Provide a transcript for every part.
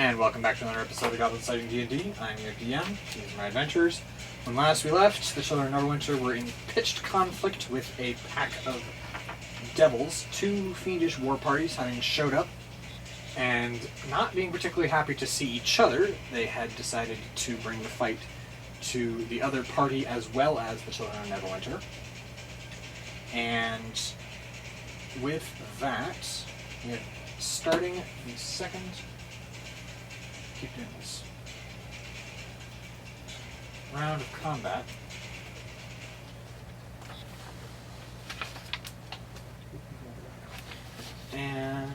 And welcome back to another episode of Goblin-Sighting D&D. I'm your DM. These are my adventures. When last we left, the children of Neverwinter were in pitched conflict with a pack of devils. Two fiendish war parties having showed up, and not being particularly happy to see each other, they had decided to bring the fight to the other party as well as the children of Neverwinter. And with that, we're starting the second... Keep doing this. Round of combat. And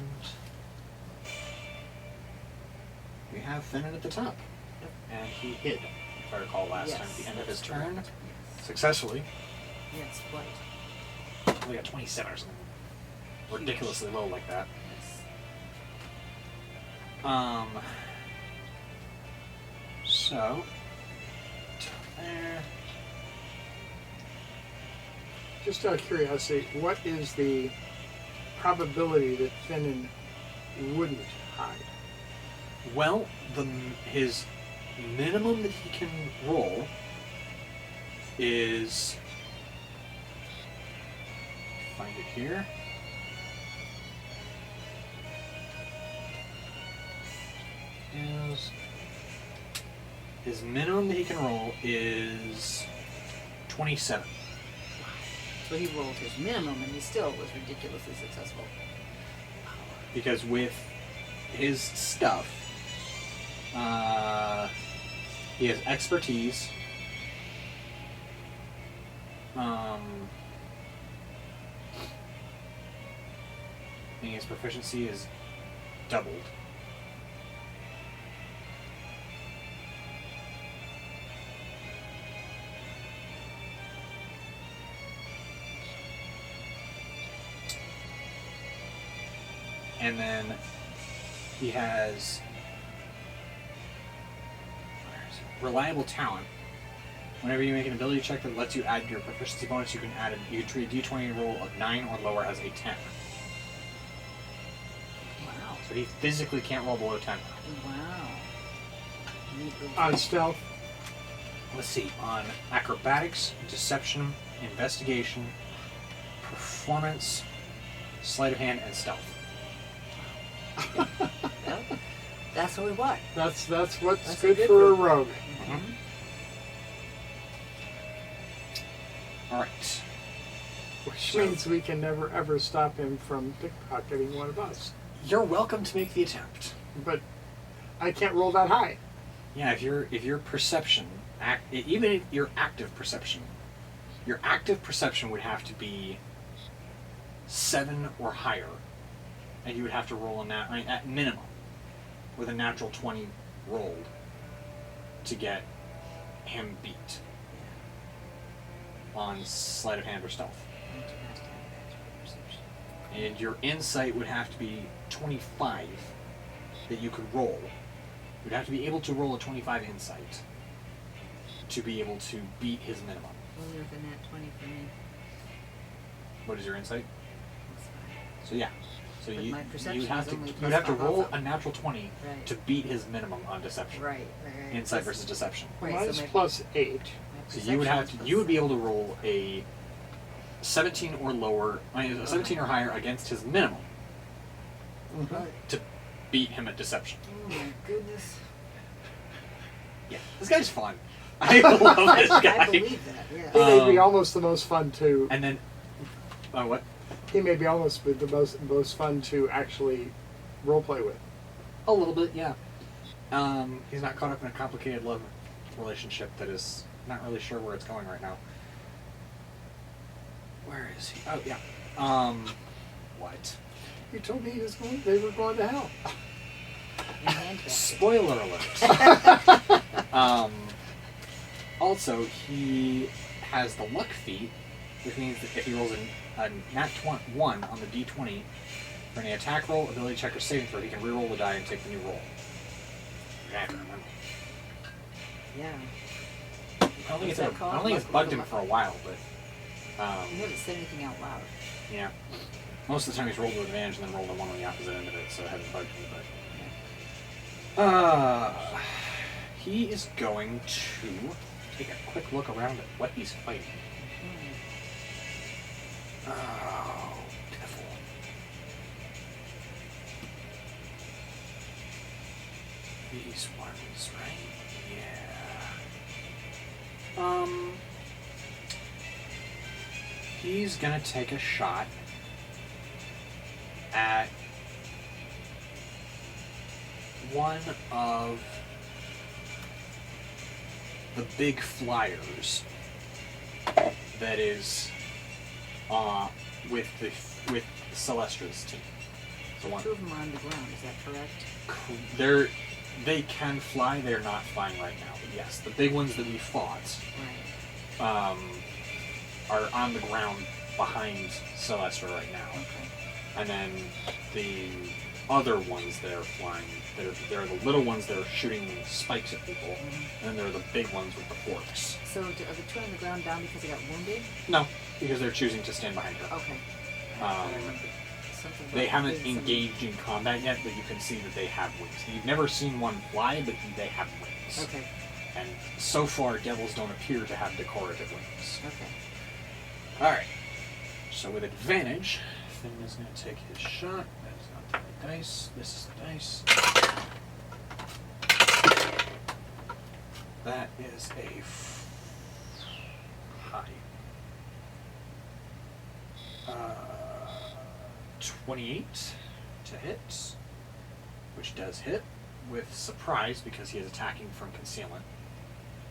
we have Finnan at the top. And he hid, if I recall last time, at the end of his turn. Yes. Successfully. Yes, right. We got 27 or something. Ridiculously low like that. Yes. So, just out of curiosity, what is the probability that Finnan wouldn't hide? well, his minimum that he can roll is, find it here, his minimum that he can roll is 27. So he rolled his minimum and he still was ridiculously successful. Because with his stuff, he has expertise, and his proficiency is doubled. And then he has reliable talent. Whenever you make an ability check that lets you add your proficiency bonus, you can treat a d20 roll of 9 or lower as a 10. Wow. So he physically can't roll below 10. Wow. On stealth? Let's see, on acrobatics, deception, investigation, performance, sleight of hand, and stealth. Well, that's what we want. That's what's That's good a good for a one. rogue. Mm-hmm. Alright. Which means we can never ever stop him from pickpocketing one of us. You're welcome to make the attempt. But I can't roll that high. Yeah, if your perception, even if your active perception would have to be 7 or higher, and you would have to roll at minimum, with a natural 20 rolled, to get him beat on sleight of hand or stealth. And your insight would have to be 25 that you could roll. You'd have to be able to roll a 25 insight to be able to beat his minimum. Only with a nat 20 for me. What is your insight? That's fine. So yeah. So But my perception you'd have is to only you'd have to plus roll five. a natural 20 Right. to beat his minimum on deception. Right. Insight versus deception. Right, Mine's so my, plus 8. my So you would have perception to, is you would be plus able to roll a 17 or lower, 17 or higher against his minimum Mm-hmm. Right. to beat him at deception. Oh my goodness. Yeah, this guy's fun. I love this guy. I believe that, yeah. He may be Um, almost the most fun to. And then, what? He may be almost the most fun to actually roleplay with. A little bit, yeah. He's not caught up in a complicated love relationship that is not really sure where it's going right now. Where is he? Oh, yeah. What? You told me they were going to hell. And handcrafted. Spoiler alert. Also, he has the luck feat, which means that if he rolls a nat 1 on the d20 for any attack roll, ability check, or saving throw, he can reroll the die and take the new roll. Yeah, I remember. Yeah. I don't think What's it's, that called? I don't think it's Luck- bugged him luck- for a while, but You haven't said anything out loud. yeah. Most of the time he's rolled with advantage and then rolled a 1 on the opposite end of it, so it hasn't bugged me. He is going to take a quick look around at what he's fighting. Oh, pitiful. These ones, right? Yeah. He's gonna take a shot at one of the big flyers that is with Celestra's team. The one. Two of them are on the ground, is that correct? They can fly. They're not flying right now. But yes, the big ones that we fought Right. are on the ground behind Celestra right now. Okay. And then the other ones that are flying, they're the little ones that are shooting spikes at people, and then there are the big ones with the forks. So are the two on the ground down because they got wounded? No, because they're choosing to stand behind her. Okay. I remember something about They haven't wings and- engaged in combat yet, but you can see that they have wings. You've never seen one fly, but they have wings. Okay. And so far, devils don't appear to have decorative wings. Okay. Alright. So with advantage, Finn is going to take his shot. That is not the right dice. This is the dice. That is a high. 28 to hit, which does hit with surprise because he is attacking from concealment.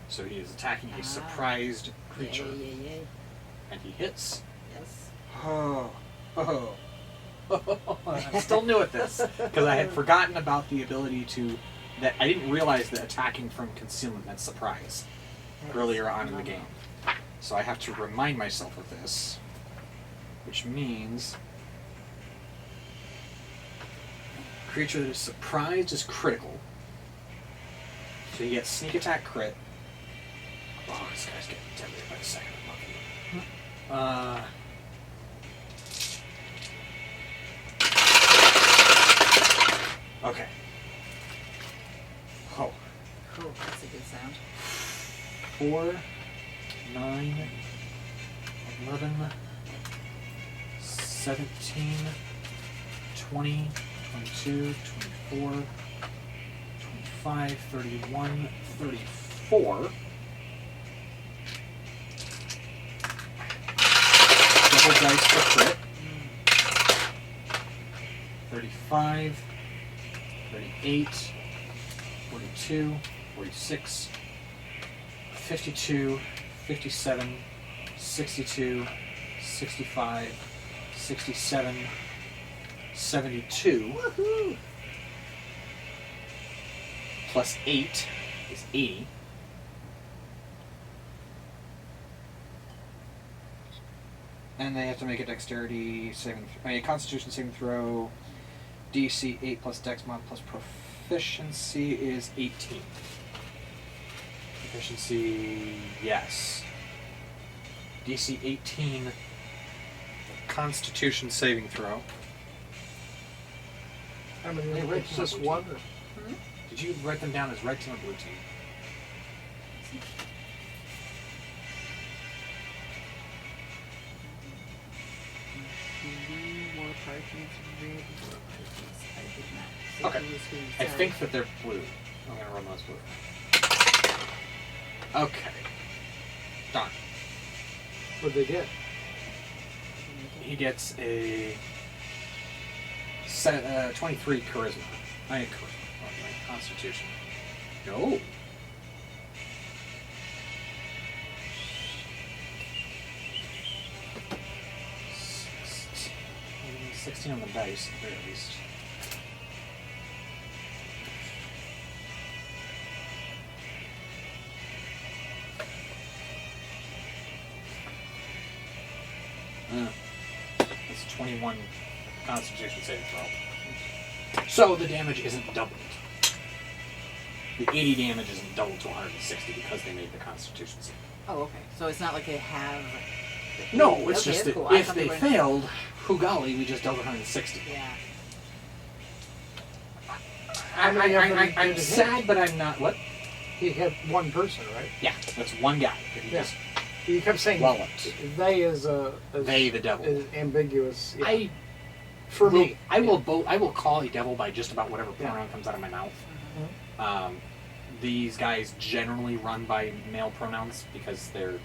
So he is attacking a surprised creature. Yay. And he hits. Yes. Oh. I'm still new at this because I had forgotten about the ability that I didn't realize that attacking from concealment meant surprise earlier on in the game. So I have to remind myself of this, which means creature that is surprised is critical. So you get sneak attack crit. Oh, this guy's getting deadlier by the second. Okay. Oh. Cool, that's a good sound. 4, 9, 11, 17, 20, 22, 24, 25, 31, 34. Double dice for crit. 35, 38, 42, 46, 52, 57, 62, 65, 67, 72. Woohoo! Plus 8 is 80. And they have to make a dexterity saving, a constitution saving throw. DC 8 plus dex mod plus proficiency is 18. Proficiency, yes. DC 18 constitution saving throw. I mean, it's just one. Did you write them down as red team or blue team? Blue war parchments, red war parchments. I did not. Okay. I think that they're blue. I'm gonna run those blue. Okay. Done. What'd they get? He gets a 23 charisma. I had charisma. My constitution. No. 16 on the dice, at the very least. That's 21 constitution saving throw. So the damage isn't doubled. The 80 damage isn't doubled to 160 because they made the constitution save. Oh, okay. So it's not like they have. No, it's Okay, just that's that cool. I if thought they were- failed, who golly, we just dealt 160. Yeah. How many of them did I'm it hit? sad, but I'm not. What? He had one person, right? Yeah, that's one guy. If he Yeah. just You kept saying walloped. they is They, the devil. is ambiguous. Yeah. For For me, I will I will call a devil by just about whatever Yeah. pronoun comes out of my mouth. Mhm. These guys generally run by male pronouns because they're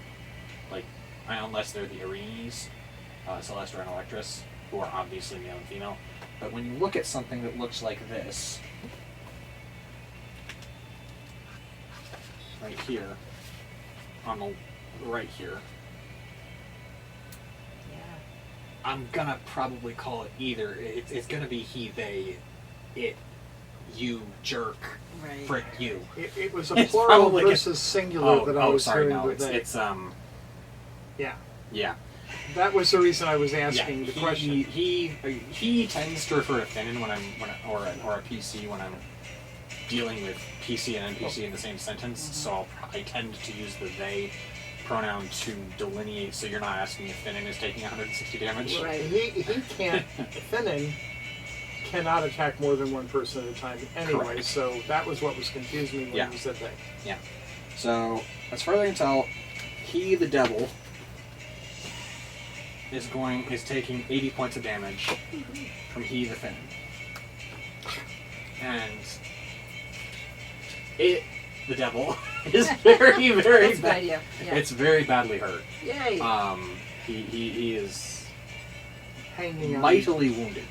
like, unless they're the Arenes, Celestra and Electress, who are obviously male and female. But when you look at something that looks like this, right here, on the right here, Yeah. I'm gonna probably call it either. It's gonna be he, they, it, you, jerk, Right. frick, you. it was a It's plural probably versus singular that I was sorry, hearing no, with they. it's Yeah, yeah. that was the reason I was Yeah, asking the question. he tends to refer to Finnan or a PC when I'm dealing with PC and NPC in the same sentence. So I tend to use the they pronoun to delineate, so you're not asking if Finnan is taking 160 damage. Right. He can't. Finnan cannot attack more than one person at a time anyway. Correct. So that was what was confusing me when Yeah. you said they. Yeah. So as far as I can tell, he, the devil, is taking 80 points of damage from he, the Finnan. And it, the devil, is very, very That's a good bad. idea. Yeah. It's very badly hurt. Yay. He is Hanging on. mightily wounded.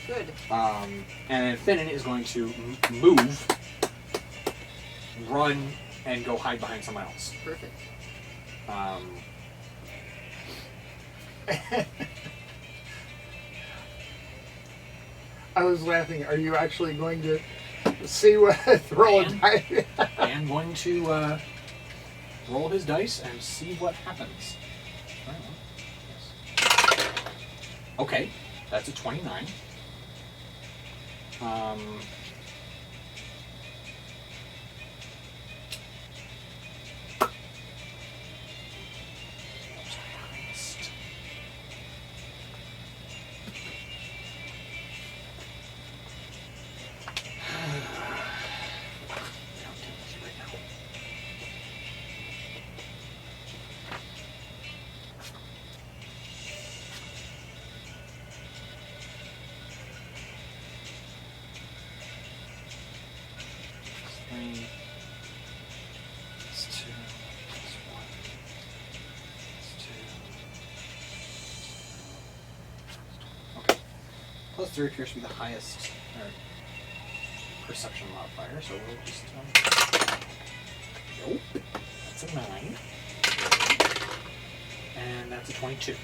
Good. And then Finnan is going to move, run, and go hide behind someone else. Perfect. I was laughing. Are you actually going to see what roll a And- die? I am going to roll his dice and see what happens. Yes. Okay, that's a 29. Plus 3 appears to be the highest perception modifier, so we'll just. Nope. That's a 9. And that's a 22.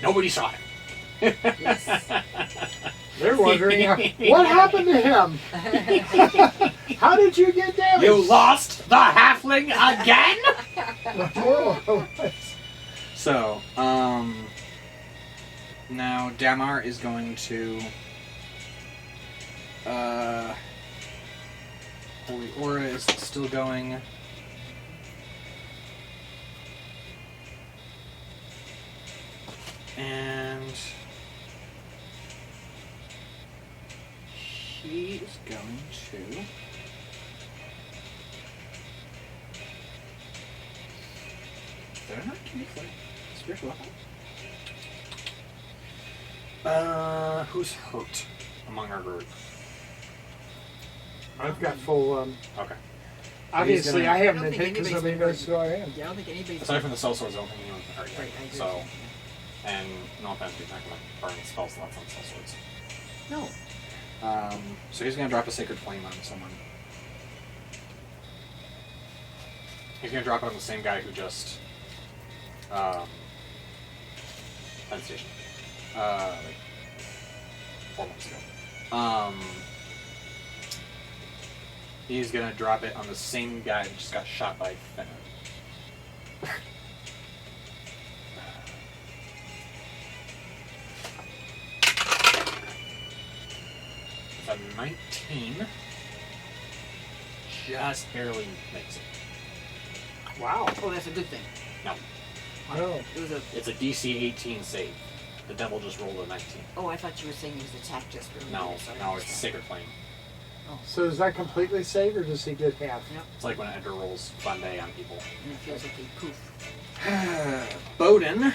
Nobody saw him. Yes. They're wondering what happened to him. How did you get damaged? You lost the halfling again? So, now Damar is going to Holy Aura is still going. And he is going to they're not too big. Spiritual weapon. Who's hurt among our group? I've got full. Okay. Obviously, gonna- I haven't I don't been think hit because anybody's nobody been knows who I am. Yeah, I don't think anybody's. Aside from the cell swords, I don't think anyone's been hurt yet. Right, I agree. So, and no offense, we're not going to burn spell slots on cell swords. No. So he's going to drop a Sacred Flame on someone. He's going to drop it on the same guy who just Penn Station. Like 4 months ago. He's going to drop it on the same guy that just got shot by Fenner. It's a 19. Just barely makes it. Wow. Oh, that's a good thing. No. No. It was a. It's a DC 18 save. The devil just rolled a 19. Oh, I thought you were saying he was attacked just for No, no, it's Sacred Flame. Oh, So does that completely save, or does he get half? yep. It's like when Edgar rolls Fun Day on people. And it feels like a poof. Bowden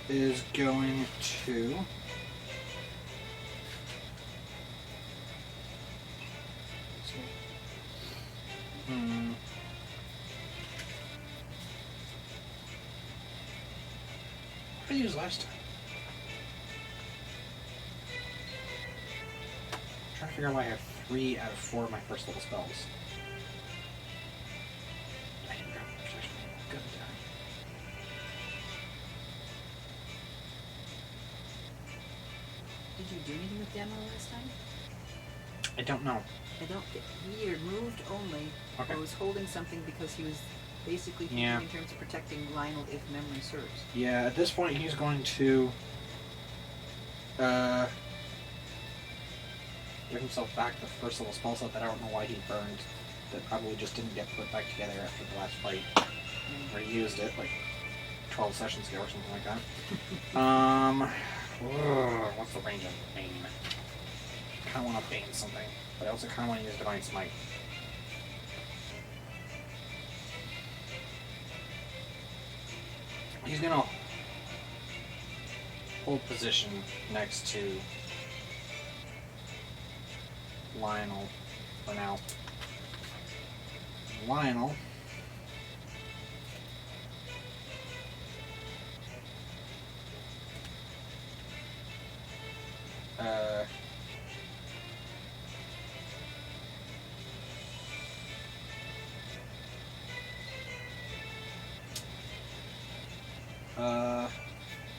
is going to what did I use last time? I'm trying to figure out why I have 3 out of 4 of my first level spells. I didn't grab protection. Good. Did you do anything with Demo last time? I don't know. I don't think he either moved only Okay. or was holding something because he was basically thinking Yeah. in terms of protecting Lionel if memory serves. Yeah, at this point he's going to give himself back the first level spell set that I don't know why he burned. That probably just didn't get put back together after the last fight. Or he used it like 12 sessions ago or something like that. What's the range of Bane? I kinda wanna Bane something, but I also kinda wanna use Divine Smite. He's gonna hold position next to Lionel for now. Lionel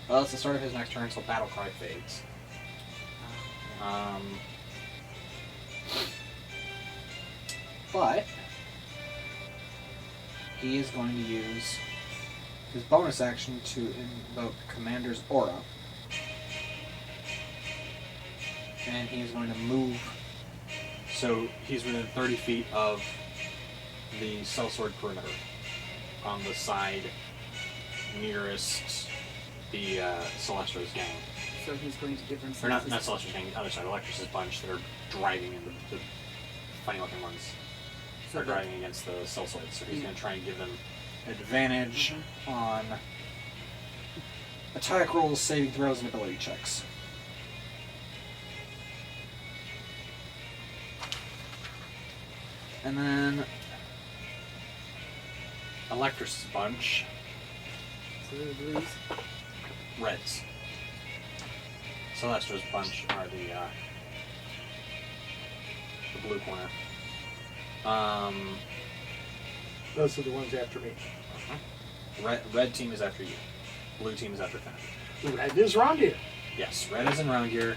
well, it's the start of his next turn, so Battle Cry fades. But he is going to use his bonus action to invoke Commander's Aura. And he's going to move so he's within 30 feet of the sellsword perimeter on the side nearest the Celestro's gang. So he's going to give them Or not Celestro's gang, the other side, Electrus's bunch that are driving in the funny looking ones. So Are that- driving against the sellswords, so he's going to try and give them advantage on attack rolls, saving throws, and ability checks. And then Electrus's bunch, So the blues. reds. Celestro's bunch are the blue corner. Those are the ones after me. Red team is after you. Blue team is after Finn. Red is around here. Yes, red is in round gear.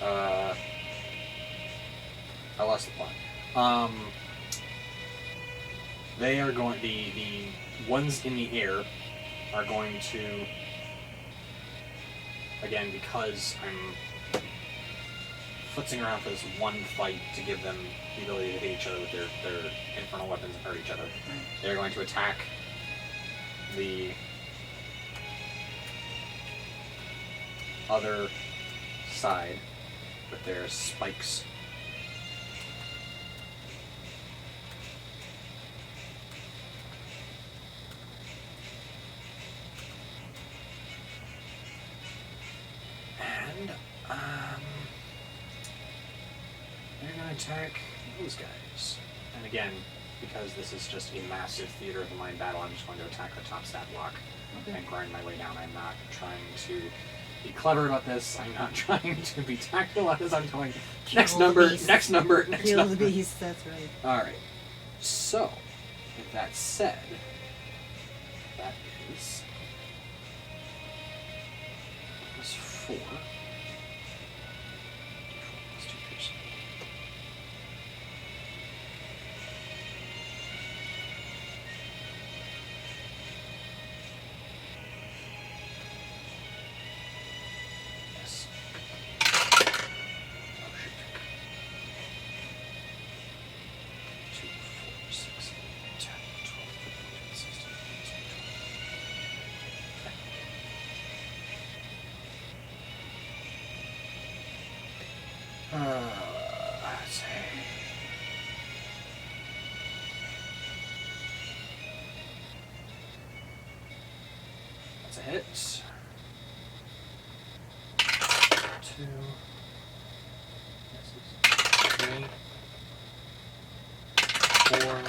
I lost the plot. They are going. The ones in the air are going to. Again, because I'm futzing around for this one fight to give them the ability to hit each other with their infernal weapons and hurt each other. Right. They're going to attack the other side with their spikes. And they're going to attack those guys. And again, because this is just a massive theater of the mind battle, I'm just going to attack the top stat block and grind my way down. I'm not trying to be clever about this. I'm not trying to be tactical about this. I'm going next Kill the number, beast. next number, next Kill number. the beast, that's right. Alright. So, with that said, that is plus 4. D4 plus 2 piercing. Yes. Oh shoot. 2, 4, 6, 10, 12, 13, 16, 17, 20. Let's see. That's a hit. 2. Misses. 3. 4.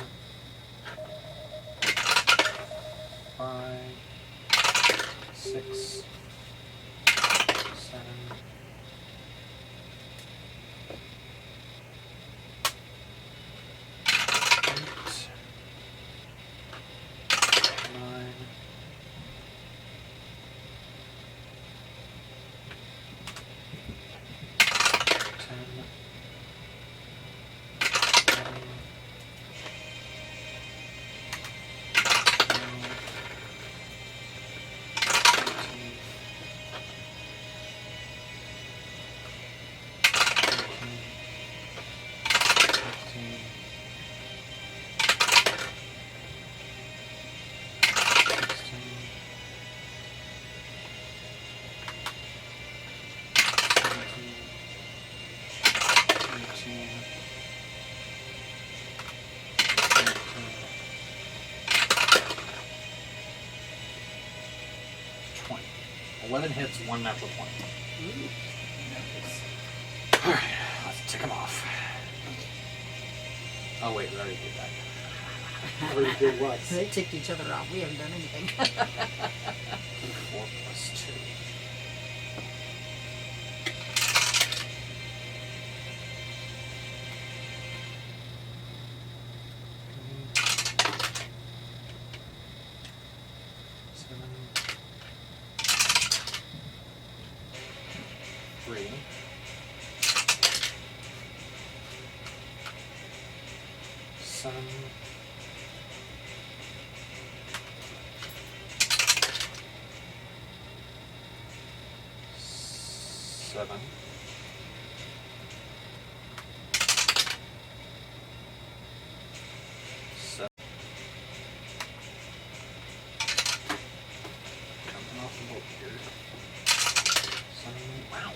5. 6. 7. 8. 9. 10. 11. 20. 11 hits, 1 natural 20. Ooh. Alright, let's tick them off. Oh wait, we already did that. Already did what? They ticked each other off. We haven't done anything. 4 plus 2. Seven. 3. 7. 7. 7. Coming off the boat here. 7. Wow.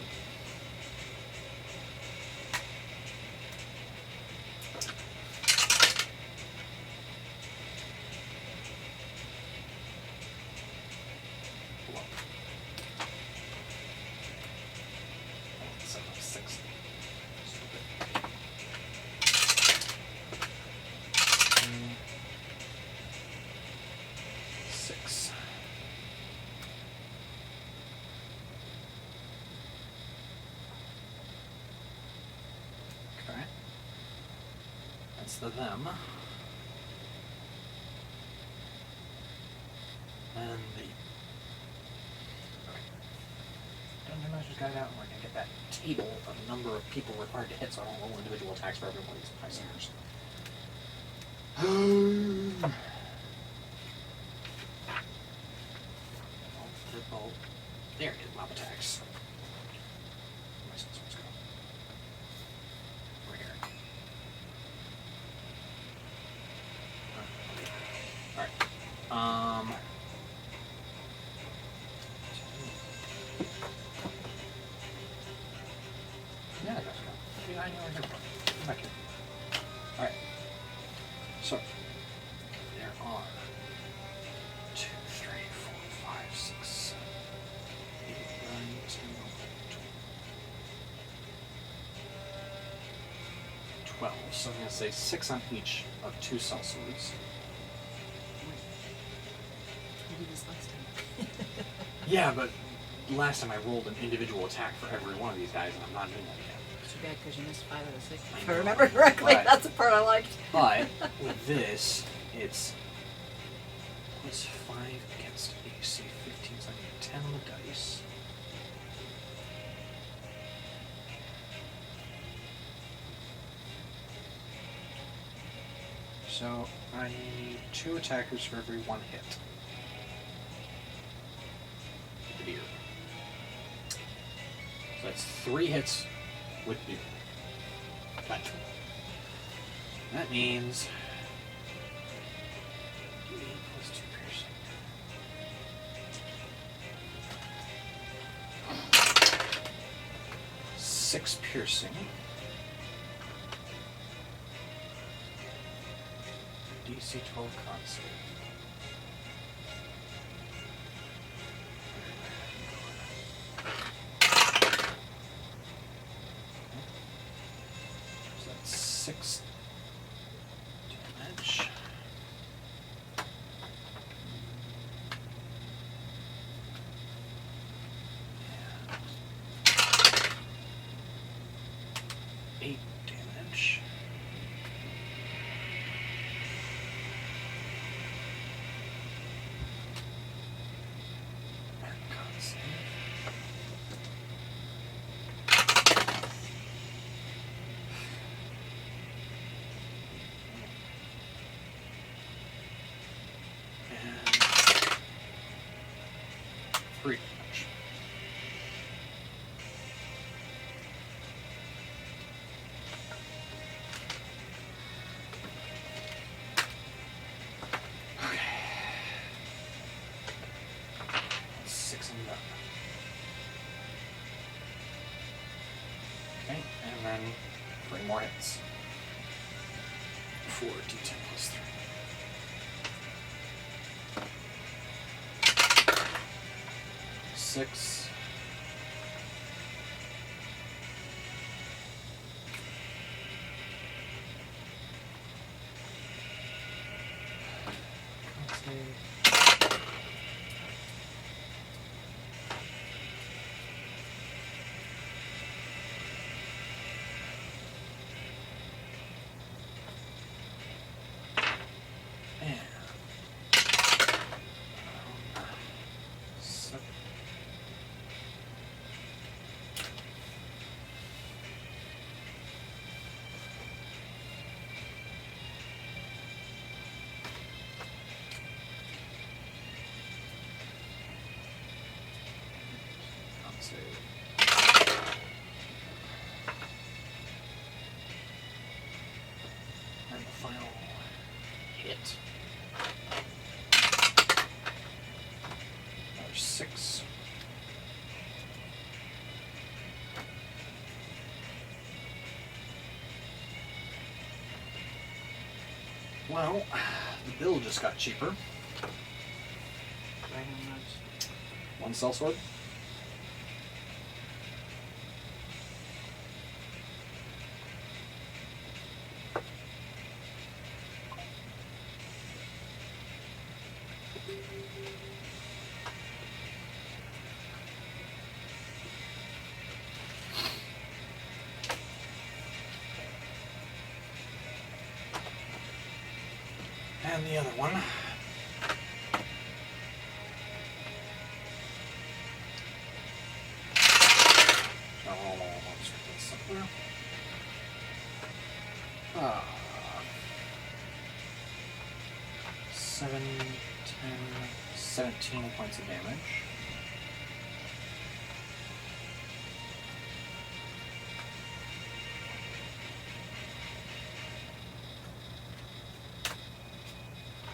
Whoa. 7 of 6. Stupid. 6. Okay. That's the them. And the Dungeon Master's got it out, and we're gonna get that table of number of people required to hit, so I don't roll individual attacks for every one of these high centers. Oh, there it is, mob attacks. Where's this one's going? We're here. Alright. Yeah, that's good. I know where you're from. Come back here. Alright. So, there are 2, 3, 4, 5, 6, 7, 8, 9, 10, 11, 12. So I'm going to say 6 on each of 2 sellswords. We did this last time. Yeah, but last time I rolled an individual attack for every one of these guys, and I'm not doing that again. Too bad because you missed 5 out of 6. I If know, I remember correctly, but- that's the part I liked. But with this, it's plus 5 against AC 15, so I need 10 on the dice. So I need 2 attackers for every 1 hit. With the beer. So that's 3 hits with beer. Okay. That means 8 plus 2 piercing. 6 piercing. DC 12 con save. So that's 6 damage. And 8 damage. And con save. And 3 damage. Okay. That's 6 and done. Okay, and then 3 more hits. 4 d10 plus 3. 6. And 7. Con save. And the final hit. Another 6. Well, the bill just got cheaper. Right, how much? 1 sellsword. And the other one. Oh, let's get this somewhere. 7, 10, 17 points of damage.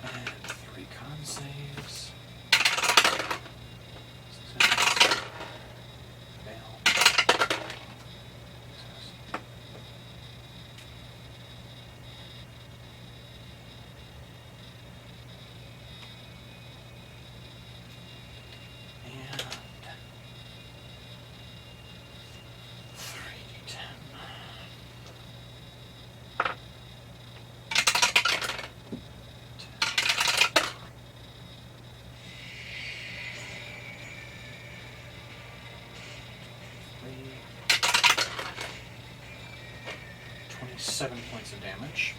And 3 con saves. Success. Fail. Success. And 3d10. 27 points of damage.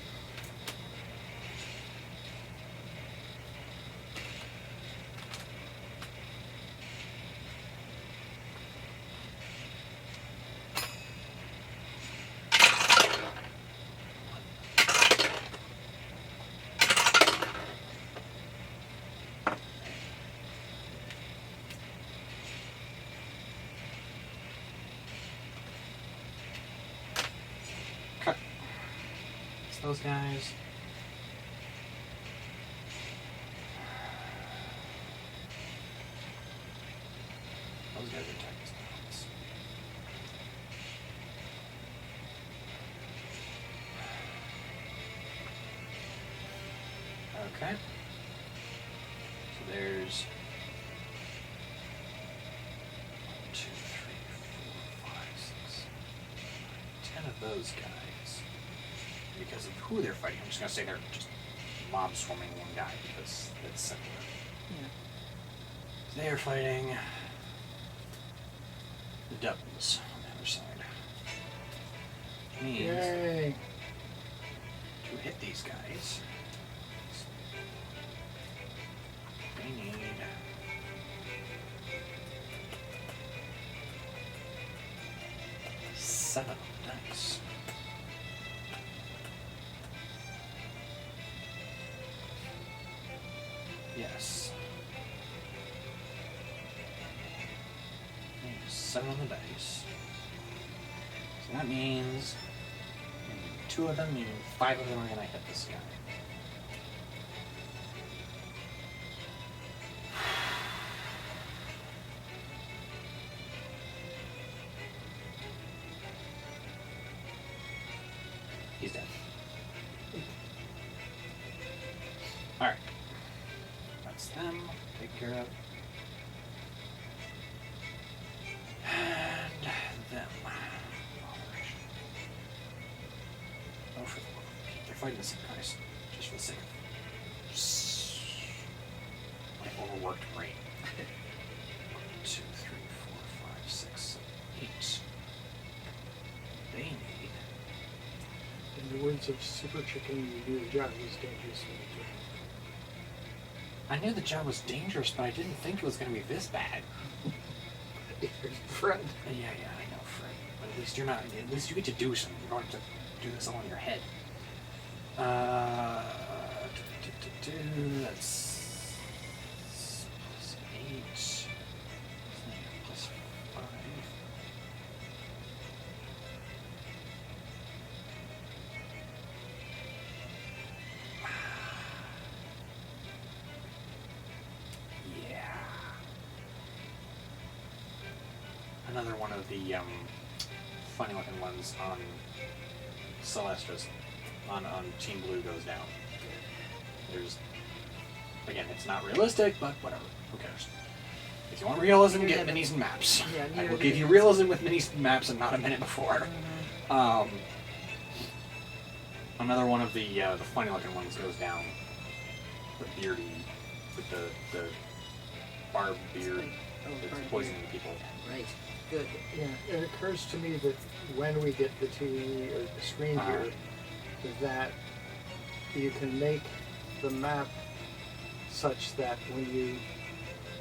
Cut. It's those guys. Those guys are attacking spells. Okay. So there's 1, 2, 3, 4, 5, 6, 10 of those guys. Because of who they're fighting, I'm just gonna say they're just mob swarming one guy because that's simpler. Yeah. So they are fighting the devils on the other side. Which means Yay! to hit these guys, they need 7 dice. Yes. 7 on the dice. So that means 2 of them, meaning 5 of them are going to hit this guy. He's dead. Alright. That's them. Take care of. And them. Operation. Oh, for the love of Pete. They're fighting the same guys. Just for the sake of my overworked brain. 1, 2, 3, 4, 5, 6, 7, 8. They need. In the words of Super Chicken, you knew the job was dangerous. I knew the job was dangerous, but I didn't think it was going to be this bad. Fred. Yeah, I know, Fred. But at least you're not. At least you get to do something. You don't have to do this all in your head. That's plus 8. Plus 5. Yeah. Another one of the funny looking ones on Celestis on Team Blue goes down. There's, again, it's not realistic, but whatever. Who cares? If you want realism, get minis and maps. Yeah, I will give you realism with minis and maps and not a minute before. Another one of the funny looking ones goes down. The beardy, with the barbed beard that's poisoning people. Right. Good. Yeah, it occurs to me that when we get the TV or the screen here, that you can make the map such that when you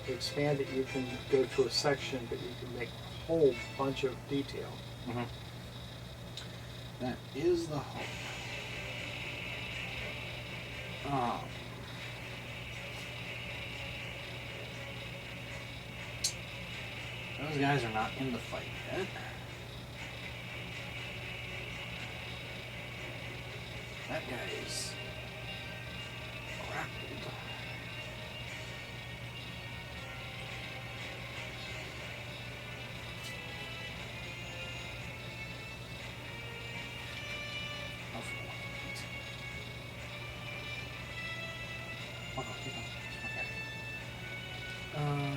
expand it, you can go to a section, but you can make a whole bunch of detail. Mm-hmm. That is the hope. Those guys are not in the fight yet. That guy is grappled. Oh, for the love of Pete. Oh, no, keep on. Okay.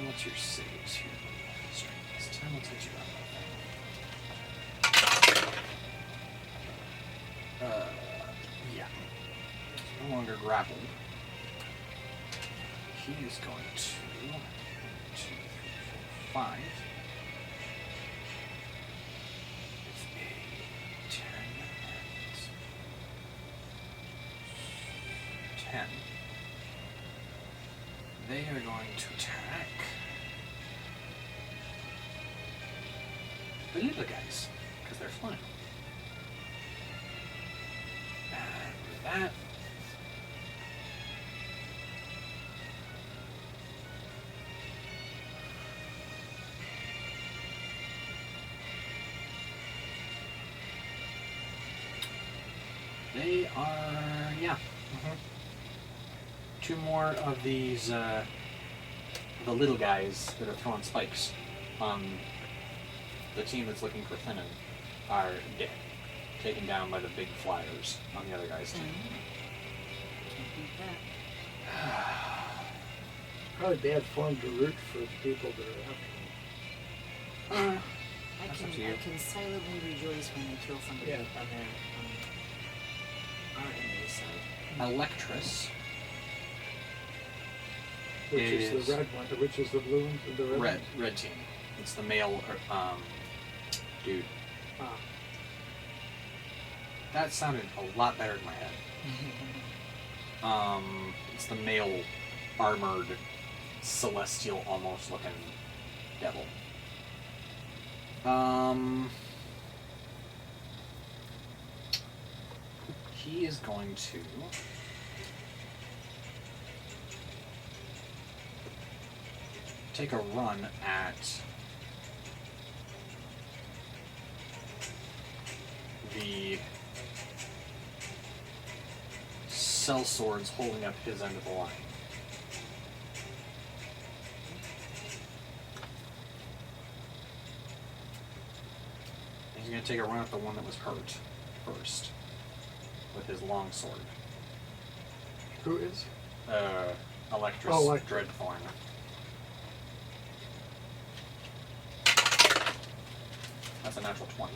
What's your saves here? Strength this time. Let's hit you up. Yeah. He's no longer grappled. He is going to 1, 2, 3, 4, 5. With a 10 and 10. They are going to attack the little guys, because they're flying. And with that, they are, yeah. Mm-hmm. 2 more of these, the little guys that are throwing spikes on the team that's looking for Finnan are dead. Taken down by the big flyers on the other guy's team. Can't beat that. Probably bad form to root for the people that are after them. That's up to you. I can silently rejoice when they kill somebody Yeah. on their our enemy's side. Electress. Which is Is- the red one? Which is the blue one? The red. Red team. It's the male dude. Ah. That sounded a lot better in my head. It's the male armored celestial almost looking devil. He is going to take a run at the cell swords holding up his end of the line. He's going to take a run at the one that was hurt first with his long sword. Who is? Electress Oh, Electra. Dreadthorn. That's a natural 20.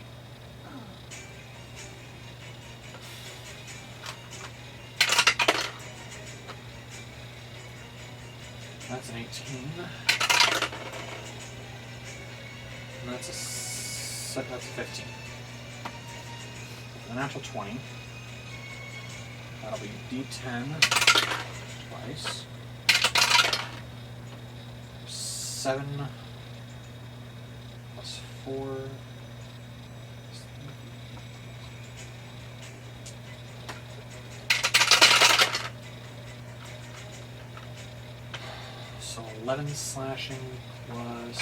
That's an 18. And that's a 15. A natural 20. That'll be D10 twice. 7 plus 4. So 11 slashing plus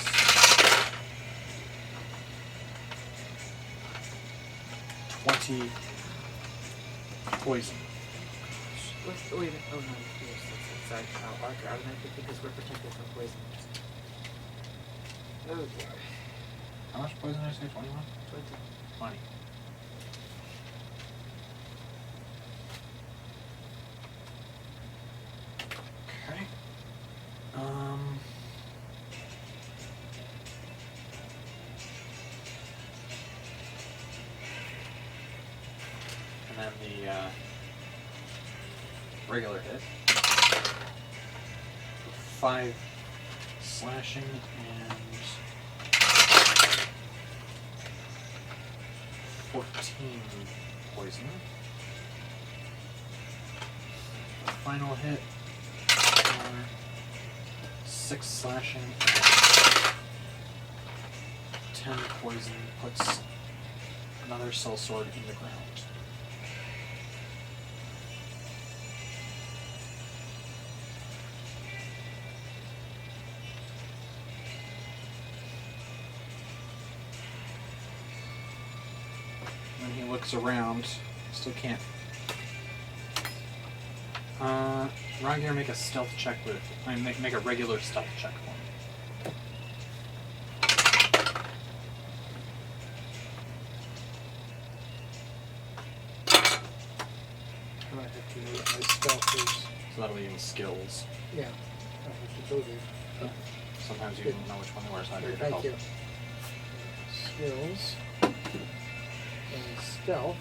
20 poison. Wait a minute. Oh no, yes, that's automatic because we're protected from poison. Oh dear. How much poison did I say? 21? 20. 20. Okay. And then the regular hit. 5 slashing and 14 poison. The final hit for 6 slashing and 10 poison puts another cell sword in the ground. When he looks around, still can't. Rongear, make a stealth check with. Make a regular stealth check for me. I might have to know what my stealth is. So that'll be in skills. Yeah. I have to go there. Sometimes you Good. don't know which one they were, so I Thank difficult. you. Skills. And stealth.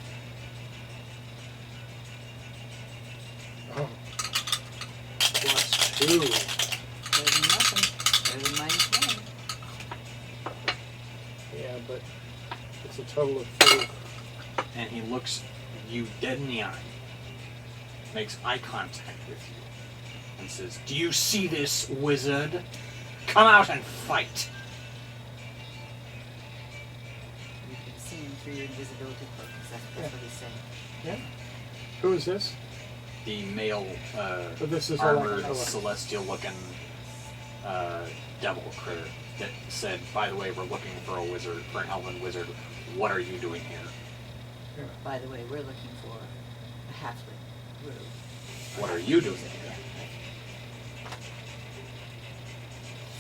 Oh. +2. Better than nothing. Better than -1. Yeah, but it's a total of 3. And he looks you dead in the eye, makes eye contact with you, and says, "Do you see this, wizard? Come out and fight!" You can see him through your invisibility cloak, because that's what he's saying. Yeah. Who is this? The male, So this is armored, Electra. celestial-looking devil critter that said, "By the way, we're looking for a wizard, for an elven wizard. What are you doing here? Yeah. By the way, we're looking for a halfling. What are you doing here?"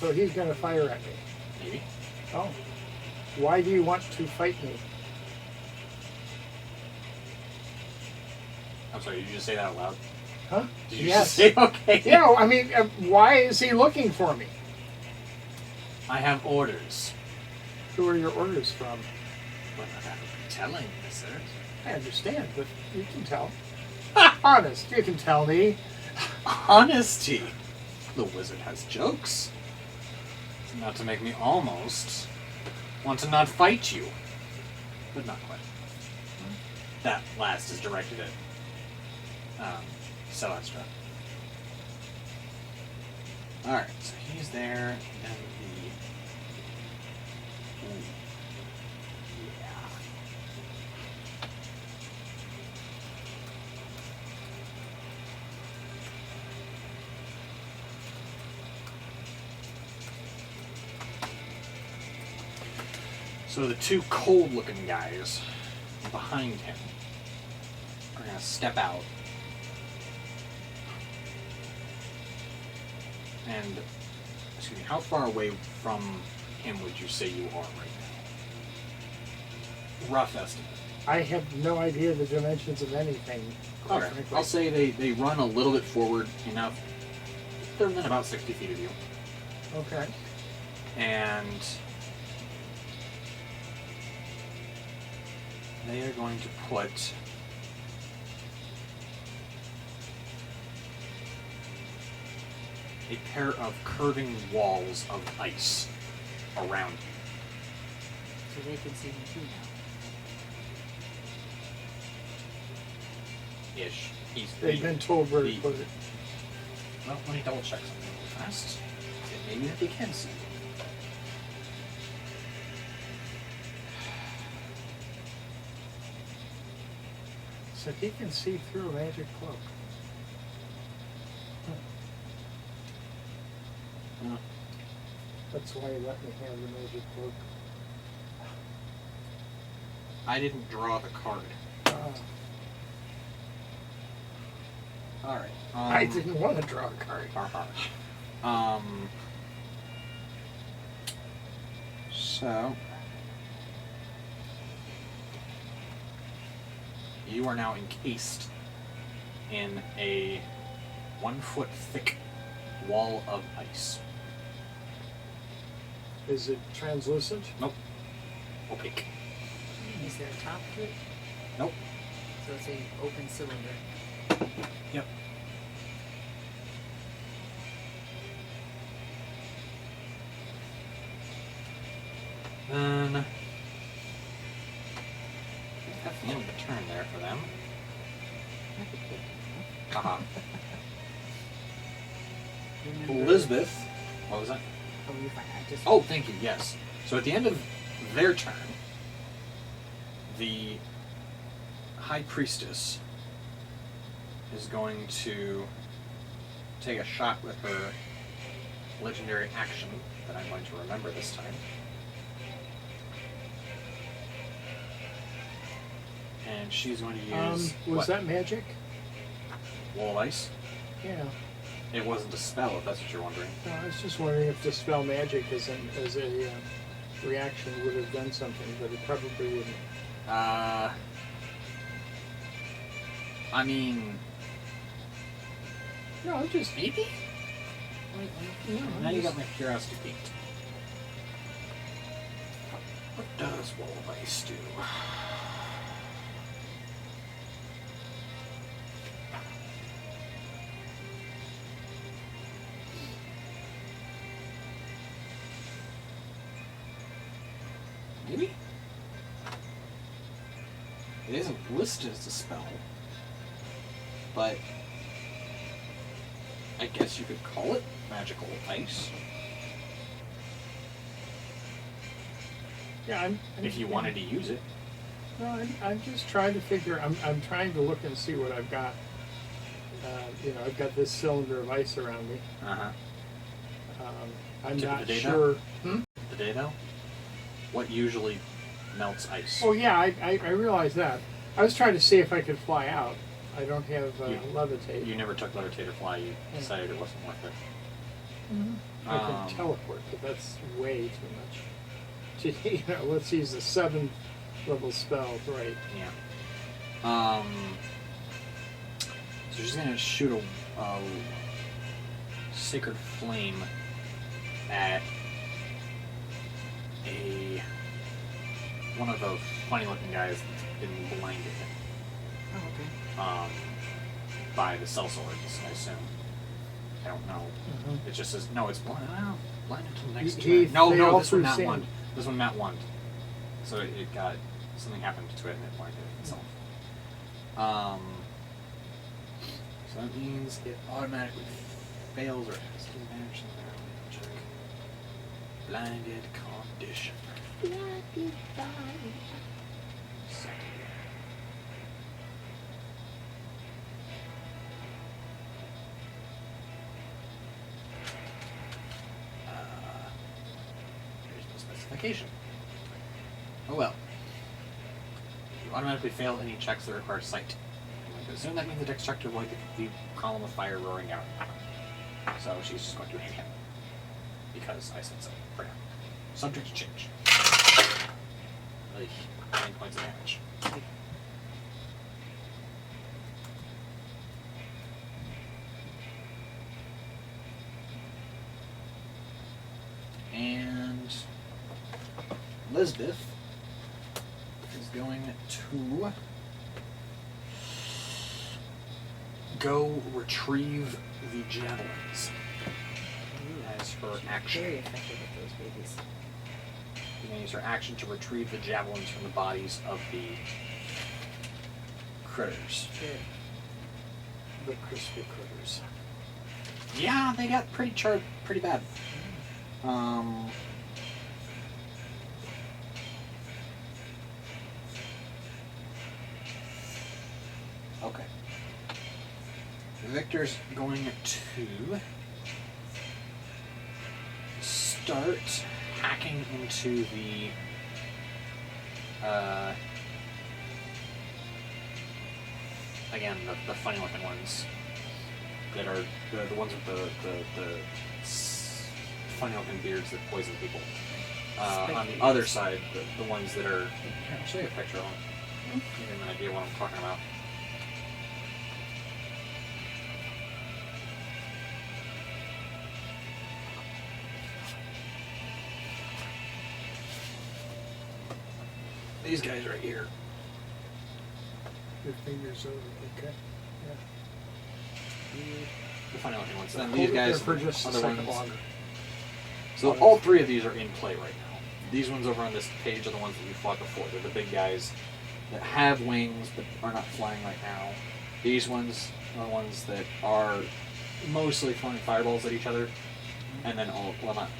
So he's going to fire at me. Maybe. Oh. Why do you want to fight me? I'm sorry, did you just say that out loud? Huh? Did you Yes. just say okay? You know, I mean, why is he looking for me? I have orders. Who are your orders from? But I'm telling you, sir. I understand, but you can tell. Honest, you can tell me. Honesty. The wizard has jokes. Not to make me almost want to not fight you. But not quite. That last is directed at Celestra. Alright, so he's there, and the... Ooh. Yeah. So the two cold-looking guys behind him are going to step out. And, excuse me, how far away from him would you say you are right now? Rough estimate. I have no idea the dimensions of anything. quite Alright, frankly. I'll say they run a little bit forward enough. They're within about 60 feet of you. Okay. And they are going to put a pair of curving walls of ice around you. So they can see me too now. Ish. They've been told where to the- put it. Well, let me double check something really fast. It may be that they can see you. So he can see through a magic cloak. No. That's why he let me have the magic cloak. I didn't draw the card. Alright. I didn't want to draw a card. So you are now encased in a 1 foot thick wall of ice. Is it translucent? Nope. Opaque. Is there a top to it? Nope. So it's an open cylinder. Yep. Then at the end of the turn there for them. Haha. Remember- Elizabeth. What was that? Oh, you're fine. I just. Oh, thank you. Yes. So at the end of their turn, the High Priestess is going to take a shot with her legendary action that I'm going to remember this time. And she's going to use Was what? that magic? Wall of ice? Yeah. It wasn't a spell, if that's what you're wondering. No, I was just wondering if dispel magic as a reaction would have done something, but it probably wouldn't. I mean, No, I'm just. maybe? No, Now I'm you just- got my curiosity piqued. What does Wall of Ice do? Maybe? It isn't listed as a spell, but I guess you could call it magical ice. Yeah, If you wanted to use it. No, I'm just trying to figure. I'm trying to look and see what I've got. I've got this cylinder of ice around me. Uh-huh. I'm Tip of not the day, sure. The day though? What usually melts ice? Oh yeah, I realize that. I was trying to see if I could fly out. I don't have levitate. You never took levitate or fly, you decided it wasn't worth it. I can teleport, but that's way too much. Let's use the 7th level spell, right? Yeah. So So she's gonna shoot a sacred flame at one of the funny-looking guys that's been blinded Oh, okay. by the cell swords, I assume. I don't know. Mhm. It just says no. It's blind. I don't know. Blind until next He- turn. No, they no. all This one threw not sand. one. This one not one. So it got something happened to it and it blinded itself. So that means it automatically fails or has to manage the check. Blinded condition. There's no specification. Oh well. You automatically fail any checks that require sight. I assume that means the destructor will like the column of fire roaring out. So she's just going to hit him. Because I said so, for now. Subject to change. Like, 9 points of damage. And Elizabeth is going to go retrieve the javelins as her action. Very effective with those babies. She's going to use her action to retrieve the javelins from the bodies of the critters. Sure. The crispy critters. Yeah, they got pretty charred pretty bad. Okay. Victor's going to start hacking into the again the funny looking ones that are the ones with the funny looking beards that poison people. On the other side, the ones that are here, I'll show you a picture of them. Give you an idea what I'm talking about. These guys right here. Your fingers over. Okay. Yeah. The funny looking ones. Then Hold these it there guys for are the just a other second ones. longer. So all three of these are in play right now. These ones over on this page are the ones that we fought before. They're the big guys that have wings but are not flying right now. These ones are the ones that are mostly throwing fireballs at each other, and then well, not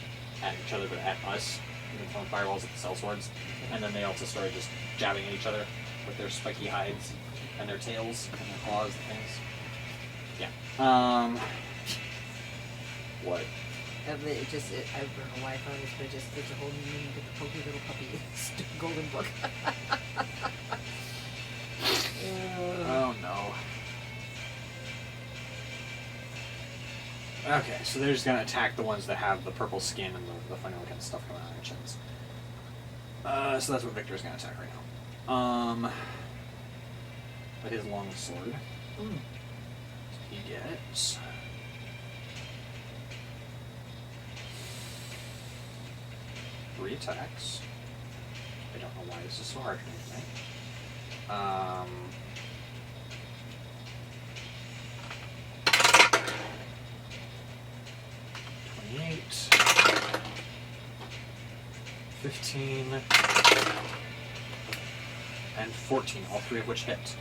at each other, but at us. And throwing fireballs at the cell swords, and then they also started just jabbing at each other with their spiky hides and their tails and their claws and things. Yeah. What? I don't know why I thought it was, but just there's a whole new meaning to the pokey little puppy. Golden book. Oh no. Okay, so they're just gonna attack the ones that have the purple skin and the funny looking stuff coming out of their chins. So that's what Victor's gonna attack right now. With his long sword. He gets 3 attacks. I don't know why this is so hard for me tonight. 28, 15, and 14, all 3 of which hit.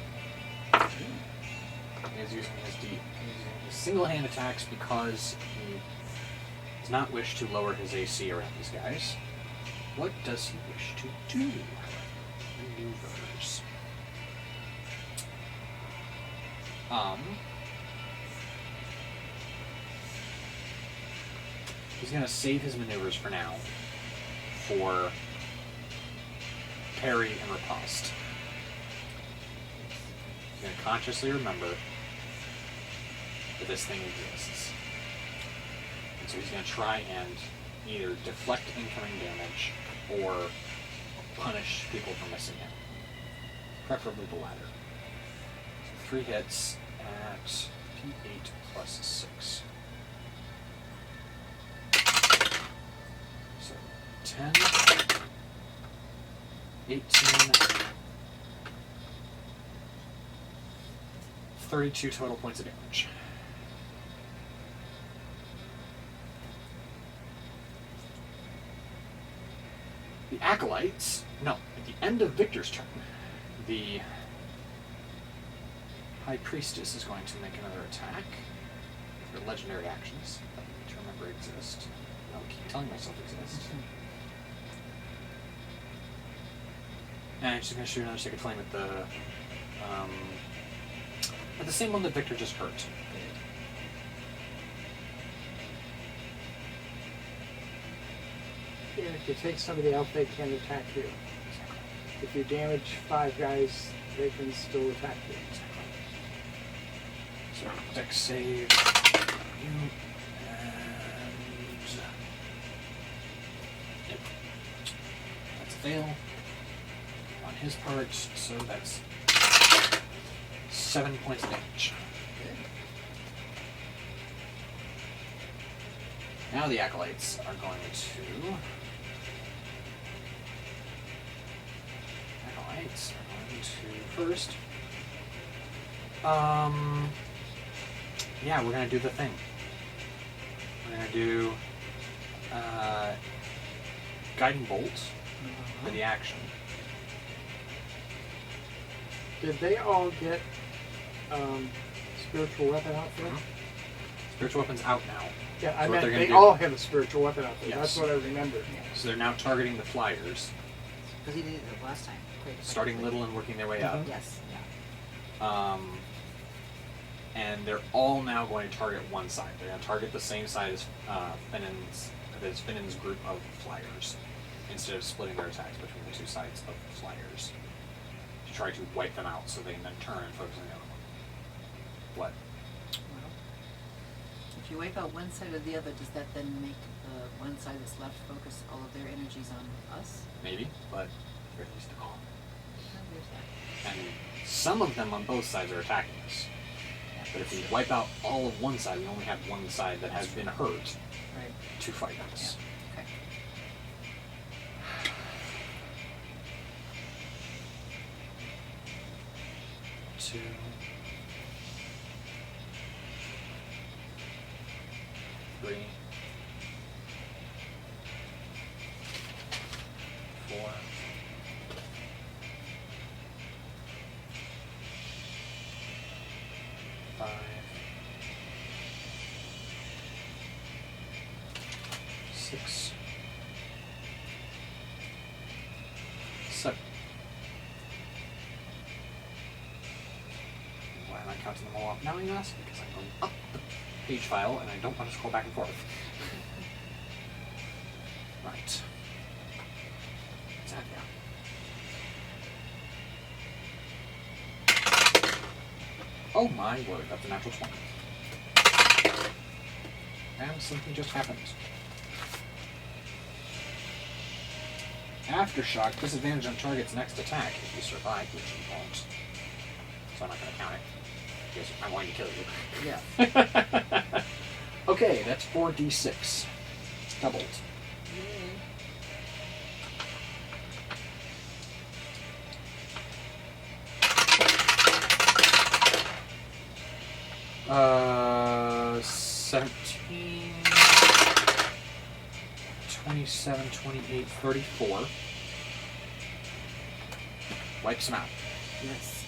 He is using his single hand attacks because he does not wish to lower his AC around these guys. What does he wish to do? Maneuvers. He's going to save his maneuvers for now for parry and riposte. He's going to consciously remember that this thing exists. And so he's going to try and either deflect incoming damage or punish people for missing him. Preferably the latter. So 3 hits at 6. D8 plus 6. So 10, 18, 32 total points of damage. The acolytes, no, at the end of Victor's turn, the High Priestess is going to make another attack. Her legendary actions that I need to remember exist. I'll keep telling myself exist. And she's going to shoot another Sacred Flame at the same one that Victor just hurt. Yeah, if you take somebody out, they can attack you. If you damage 5 guys, they can still attack you. So, dex save. You. And. Yep. That's a fail on his part, so that's 7 points of damage. Now the acolytes are going to. First. Yeah, we're gonna do the thing. We're gonna do guiding bolt for the action. Did they all get spiritual weapon outfit? Spiritual weapon's out now. Yeah, I So what meant they're they gonna do- all have a spiritual weapon outfit. Yes. That's what I remembered. So they're now targeting the flyers, Because he did it the last time. starting little and working their way up. Yes. Yeah. And they're all now going to target one side. They're going to target the same side as Finnan's group of flyers, instead of splitting their attacks between the two sides of the flyers, to try to wipe them out so they can then turn and focus on the other one. What? Well, if you wipe out one side or the other, does that then make the one side that's left focus all of their energies on us? Maybe, but at least all. Oh, there's that. And some of them on both sides are attacking us. But if we wipe out all of one side, we only have one side that has been hurt Right. to fight us. Okay. 2, 3, 4, 5, 6, 7. Why am I counting them all up now, you ask? Because I'm going up the page file and I don't want to scroll back and forth. Right. What's that now? Oh my word, that's a natural 20. And something just happened. Aftershock, disadvantage on target's next attack if you survive, which you won't. So I'm not going to count it. Because I'm going to kill you. Yeah. Okay, that's 4d6. Doubled. Yay. 17, 27, 28, 34. Wipes him out. Yes.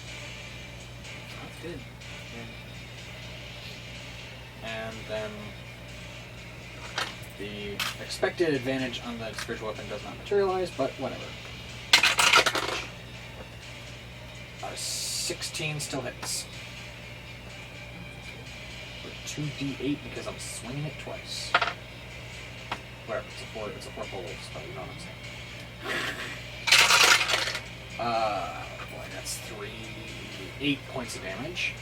That's good. And then the expected advantage on the spiritual weapon does not materialize, but whatever. 16 still hits. For 2d8 because I'm swinging it twice. Whatever, it's a 4 bolts, but you know what I'm saying. Boy, that's 8 points of damage.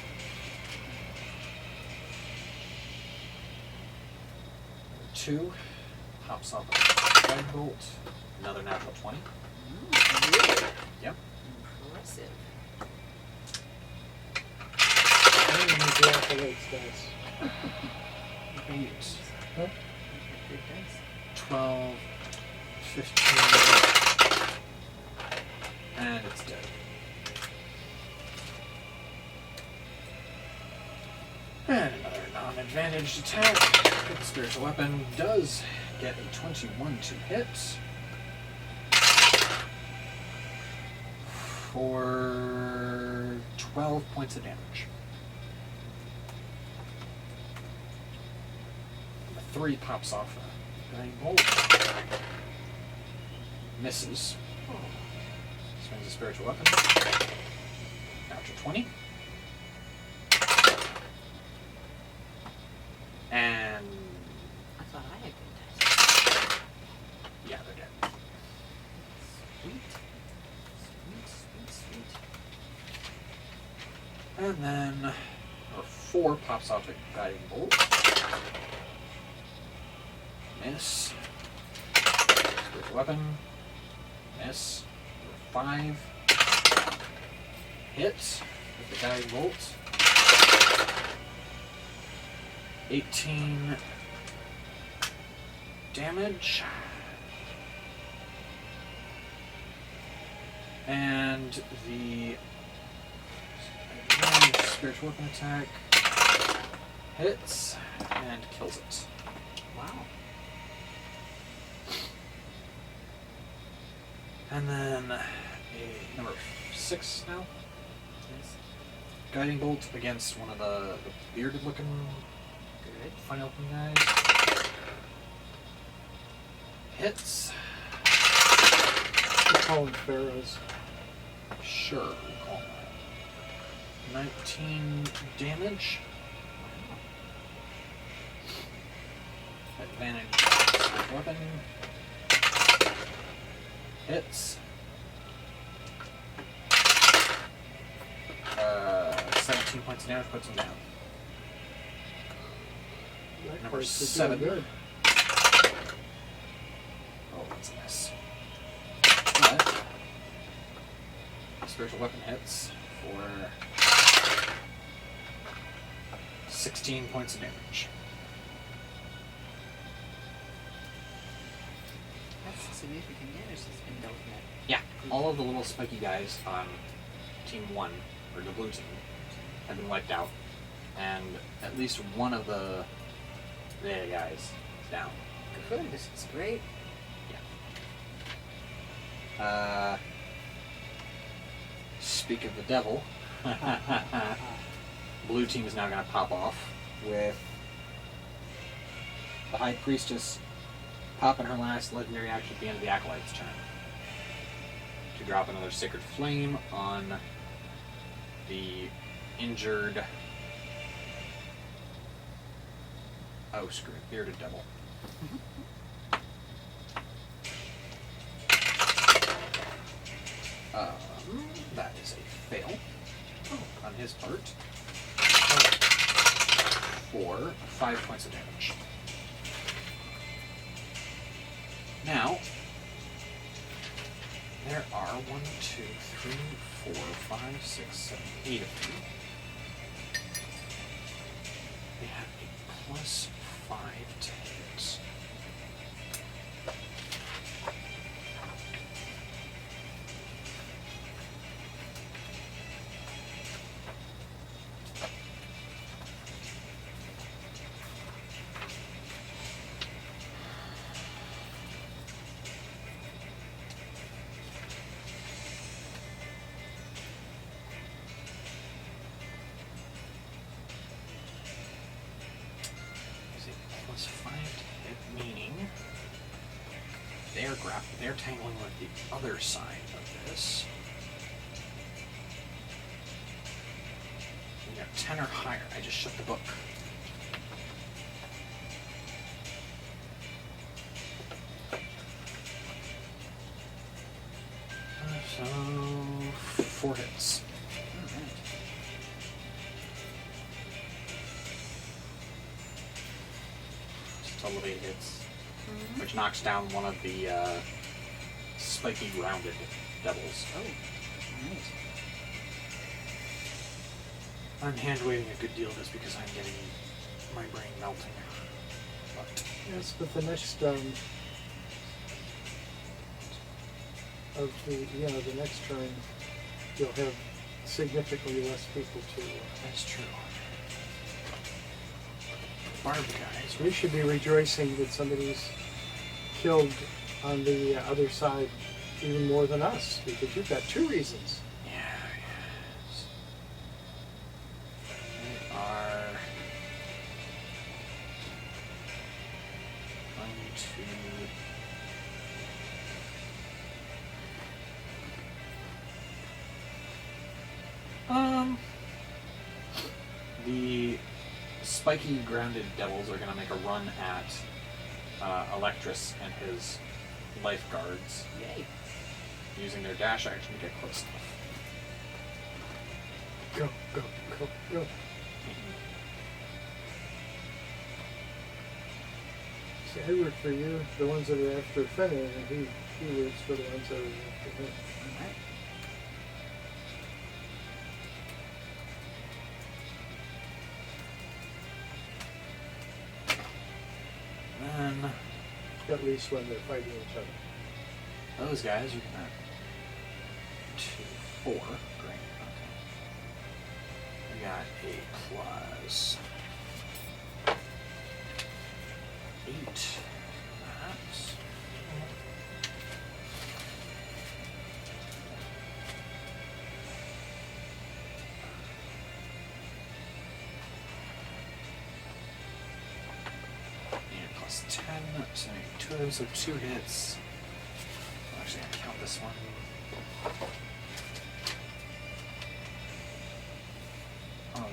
2 hops off a red bolt. Another natural 20. Really? Yep. Impressive. I don't need to after hates dice. 8, Huh? Good dice. 12, 15, and it's dead. And another non-advantaged attack. The spiritual weapon does get a 21 to hit for 12 points of damage. A 3 pops off a guiding bolt. Misses. Swings a spiritual weapon. Natural 20. And I thought I had good dice. yeah, they're dead. Sweet. Sweet, sweet, sweet. And then number 4 pops off a guiding bolt. Miss. Spiritual weapon. Miss. Number 5. Hit with the guiding bolt. 18 damage. And the spiritual weapon attack hits and kills it. Wow. And then a number 6 now. Yes. Guiding bolt against one of the bearded looking Good. funny looking guys. Hits. We call them pharaohs. Sure, we'll call him that. 19 damage. Advantage spiritual weapon. Hits. 17 points of damage puts him down. That Number card's just 7. doing good. Oh, that's a miss. But spiritual weapon hits for 16 points of damage. That's significant damage that's been dealt with. Yeah, all of the little spiky guys on Team 1, or the blue team, have been wiped out. And at least one of the guys is down. Good. This is great. Speak of the devil. Blue team is now going to pop off with the High Priestess popping her last legendary action at the end of the Acolyte's turn to drop another Sacred Flame on the injured... Oh, screw it. Bearded Devil. That is a fail on his part for 5 points of damage. Now, there are 1, 2, 3, 4, 5, 6, 7, 8 of you. They have a plus 5 to hit. Plus 5 to hit, meaning they're tangling with the other side of this. You got 10 or higher. I just shut the book. So 4 hits. Total of 8 hits, which knocks down one of the spiky rounded devils. Oh, alright. I'm hand waving a good deal just because I'm getting my brain melting. But Yes, but the next the next turn, you'll have significantly less people to. that's true. Barb guys. We should be rejoicing that somebody's killed on the other side even more than us, because you've got two reasons. Yeah, yes. They are going to the spiky grounded devils are going to make a run at Electrus and his lifeguards, Yay. using their dash action to get close enough. Go, go, go, go. See, I work for you, the ones that are after Fenner, and he works for the ones that are after him. Alright. Then At least when they're fighting each other. those guys are gonna 2, 4. Great. Okay. We got a plus 8. That's and plus 10. So I need 2 of those, so 2 hits. I'm actually gonna count this one. Oh,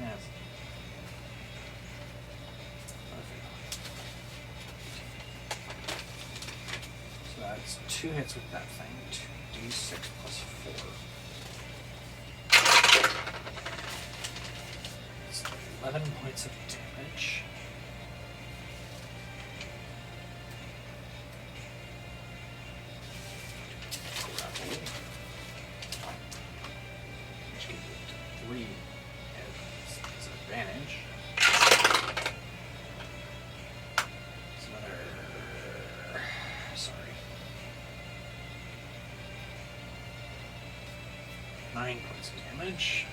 yes. So that's 2 hits with that thing. 2d6 plus 4. It's 11 points of damage. Grapple. Which gives it 3 as an advantage. It's another. Sorry. 9 points of damage.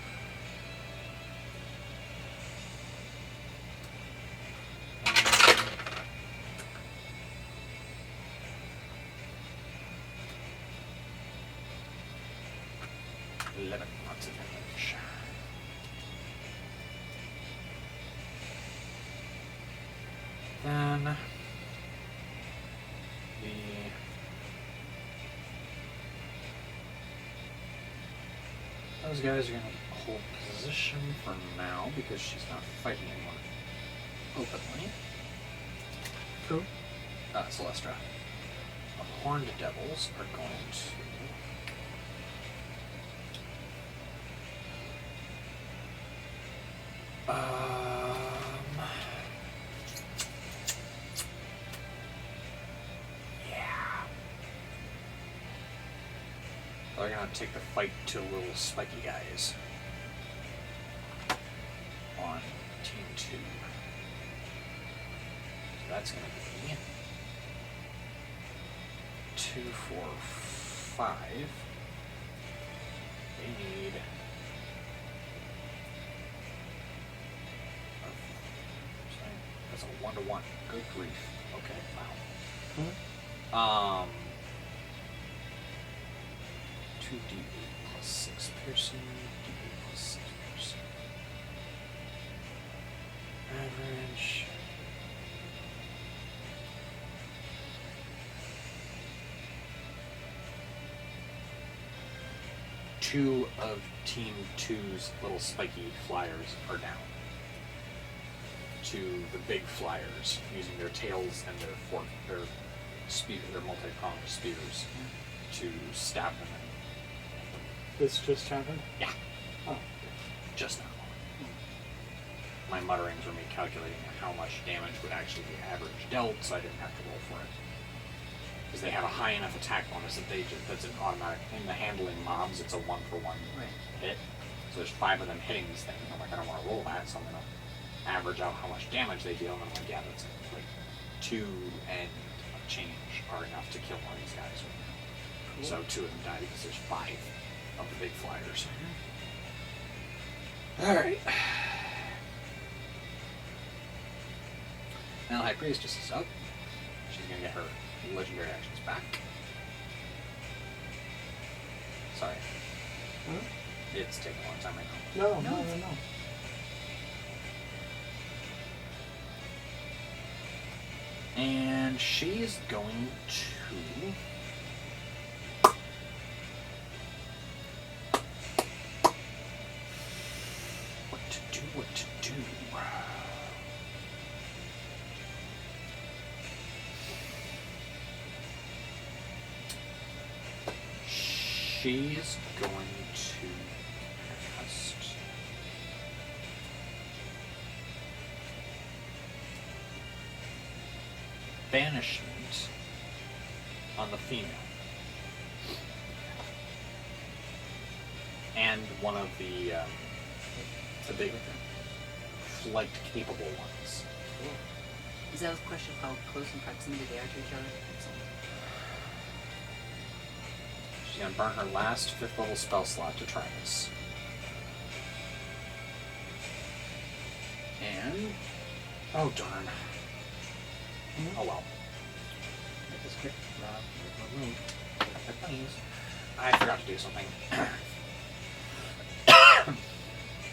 And 11 points of damage. Then those guys are going to hold position for now because she's not fighting anyone openly. Who? Celestra. The horned devils are going to yeah. They're gonna take the fight to little spiky guys on team 2. So that's gonna be 2, 4, 5. They need that's a 1-to-1. Good grief. Okay, wow. 2d8 plus 6 piercing, d8 plus 6 piercing. Average. Two of Team 2's little spiky flyers are down to the big flyers using their tails and their multi-pronged spears to stab them in. This just happened? Yeah, Oh. just now. My mutterings were me calculating how much damage would actually be average dealt, so I didn't have to roll for it. Because they have a high enough attack bonus that that's an automatic. In the handling mobs, it's a 1-for-1 Right. hit. So there's 5 of them hitting these things. I'm like, I don't want to roll that, so I'm going to average out how much damage they deal. And I'm like, yeah, that's like 2 and a change are enough to kill one of these guys right now. Cool. So 2 of them die because there's 5 of the big flyers. Alright. Now the High Priestess is up. She's going to get her legendary actions back. Sorry. Huh? It's taking a long time, I know. No. And she's going to... What to do? She's going to cast banishment on the female. And one of the big flight capable ones. Cool. Is that a question of how close in proximity they are to each other? She's gonna burn her last 5th level spell slot to try this. And oh darn. Oh well. Make this quick. I forgot to do something.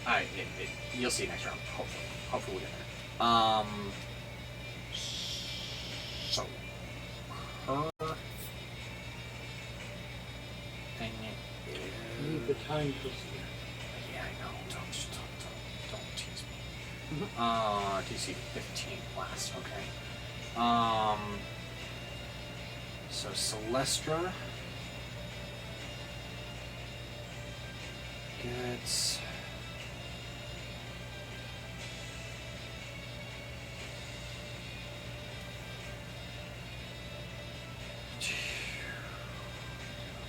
Alright, you'll see next round. Hopefully we'll get there. So her thing is... You need the time crystal. Yeah, I know. Don't tease me. DC 15 last. Okay. So Celestra gets...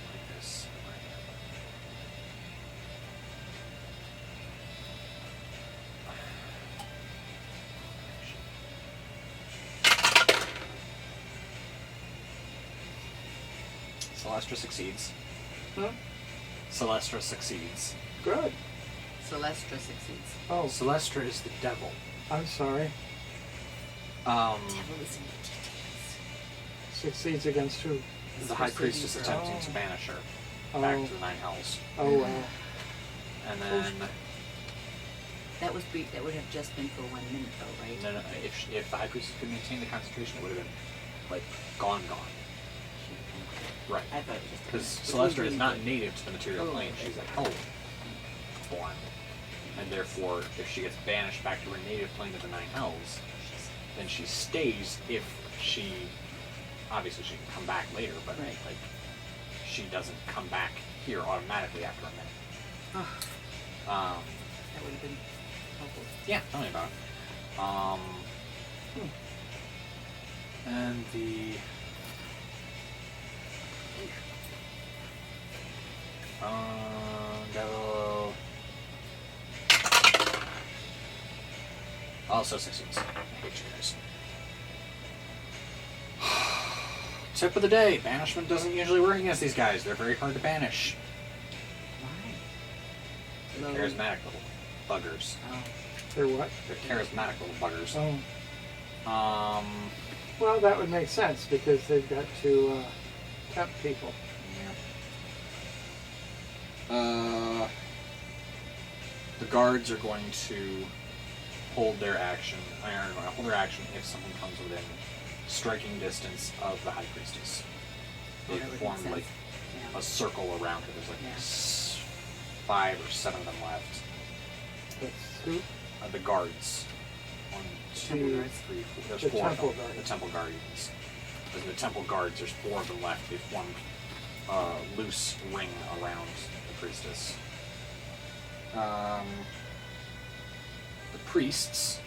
like this. Celestra succeeds. Huh? Celestra succeeds. Good. Celestra succeeds. Oh, Celestra is the devil. I'm sorry. Devil is in the details. Succeeds against who? The High Priestess attempting to banish her back to the 9 hells. Oh, wow. And then... That would have just been for 1 minute though, right? No, if the High Priestess could maintain the concentration, it would have been, like, gone. Right. I thought it was just Because Celestra is not native to the material plane. She's like, born. And therefore, if she gets banished back to her native plane of the 9 hells, then she stays if she... Obviously, she can come back later, but Right. like, she doesn't come back here automatically after a minute. That would have been helpful. Yeah, tell me about it. And the... Devil... Also succeeds. I hate you guys. Tip of the day, banishment doesn't usually work against these guys. They're very hard to banish. Why? They're charismatic little buggers. Oh. They're what? They're charismatic little buggers. Oh. Well, that would make sense because they've got to tempt people. Yeah. The guards are going to hold their action. Hold their action if someone comes within striking distance of the High Priestess. They That would form make sense. like Yeah. a circle around her. There's like Yeah. 5 or 7 of them left. That's who? The guards. 1, 2, Temple guards. 3, 4. There's The 4 of temple them. guards. The temple guardians. There's the temple guards. There's 4 of them left. They formed a loose ring around the priestess. The priests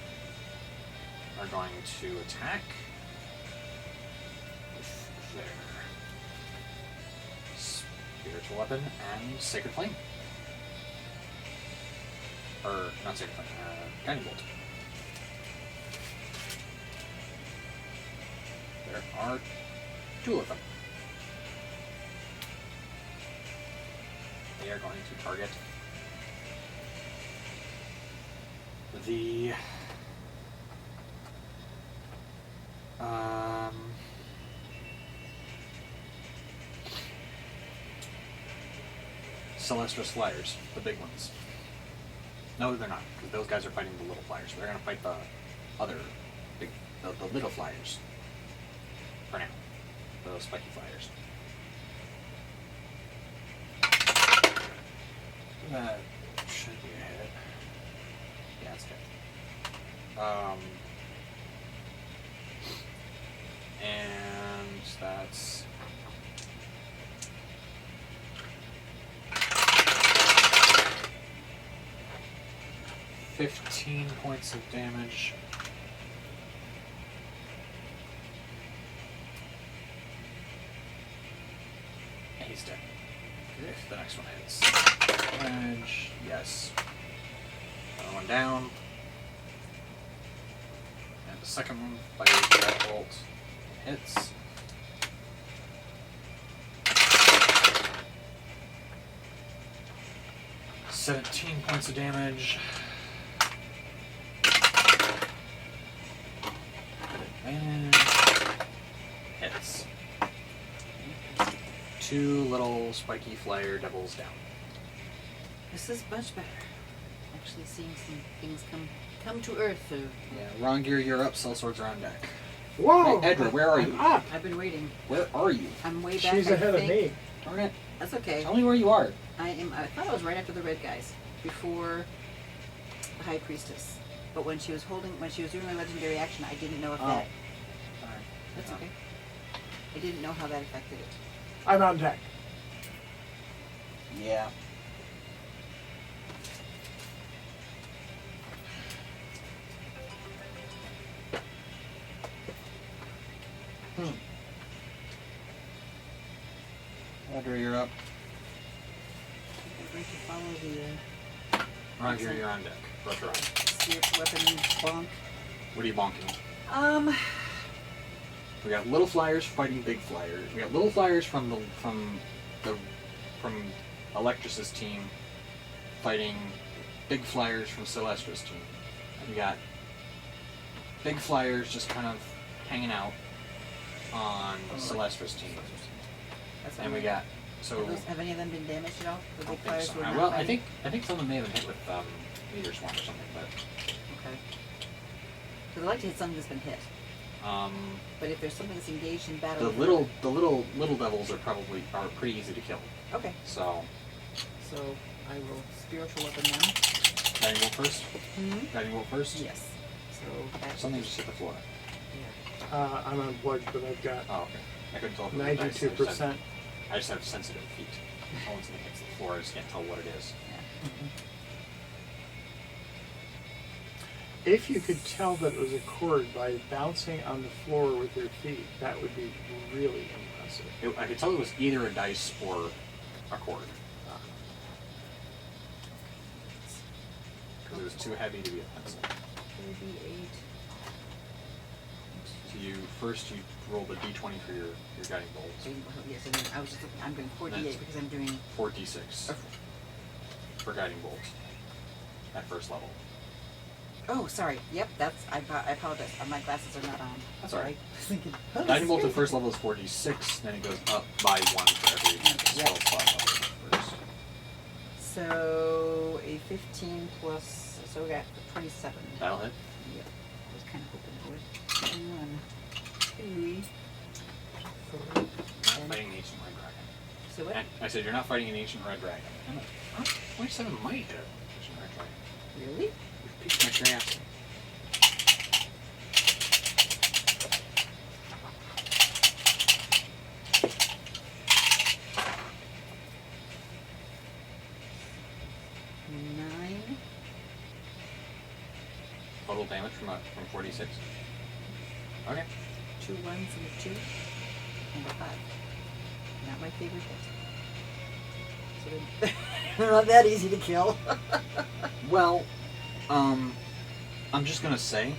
are going to attack with their spiritual weapon and sacred flame. Or, not Sacred Flame, Guiding Bolt. There are 2 of them. They are going to target the Celestial Flyers, the big ones. No, they're not, because those guys are fighting the little flyers. They're going to fight the other big, the little flyers. For now. Those spiky flyers. That should be a hit. Yeah, it's good. And that's 15 points of damage. And he's dead. If the next one hits. Damage, yes. Another one down. And the second one fires that bolt. Hits. $17 points of damage. And hits. 2 little spiky flyer devils down. This is much better. Actually seeing some things come to earth. Yeah, Rongir, you're up. Sellswords are on deck. Whoa! Hey, Edra, where are you? Up. I've been waiting. Where are you? I'm way back. She's ahead of me. Darn it. That's okay. Tell me where you are. I thought I was right after the red guys, before the High Priestess. But when she was doing my legendary action, I didn't know if that. Sorry. That's No. okay. I didn't know how that affected it. I'm on deck. Yeah. Edra, you're up. I'm going to follow the Rongir, you're on deck. Rush around. spiritual weapon bonk. What are you bonking? We got little flyers fighting big flyers. We got little flyers from Electrus's team fighting big flyers from Celestra's team. And we got big flyers just kind of hanging out on Celestra's team. That's And we right. got so. Have any of them been damaged at all? The I don't big think fires so. were not Well, I fighting? think some of them may have been hit with meteor swarm or something, but Okay. Because I like to hit something that's been hit. But if there's something that's engaged in battle, the little devils are pretty easy to kill. Okay. So So I will spiritual weapon them. guiding bolt first. Mm-hmm. Guiding bolt first. Yes. So that's Something just hit the floor. Yeah. I'm on board, but I've got Oh, okay. I couldn't tell if it was a dice. 92%. I just have sensitive feet. So once it hits the floor, I just can't tell what it is. Yeah. If you could tell that it was a chord by bouncing on the floor with your feet, that would be really impressive. I could tell it was either a dice or a cord. Because it was too heavy to be a pencil. 38. So you roll the d20 for your guiding bolt. Yes, and then I was just looking, I'm doing 48 That's- because I'm doing 4d6 for guiding bolt at first level. Oh, sorry. Yep, I apologize. My glasses are not on. That's all right. I was thinking, Guiding bolt at first level is 4d6, then it goes up by 1 for every spell slot level first. So a 15 plus, so we got 27. That'll hit. Yep. I was kind of hoping for it. 1, 2, 3. Not fighting an ancient red dragon. So what? And I said you're not fighting an ancient red dragon. I'm like, 27 might hit an ancient red dragon. Really? You've piqued my curiosity. Nine. Total damage from 46. Okay. 2 ones and a 2. And a 5. Not my favorite hit. So then They're not that easy to kill. Well, I'm just gonna say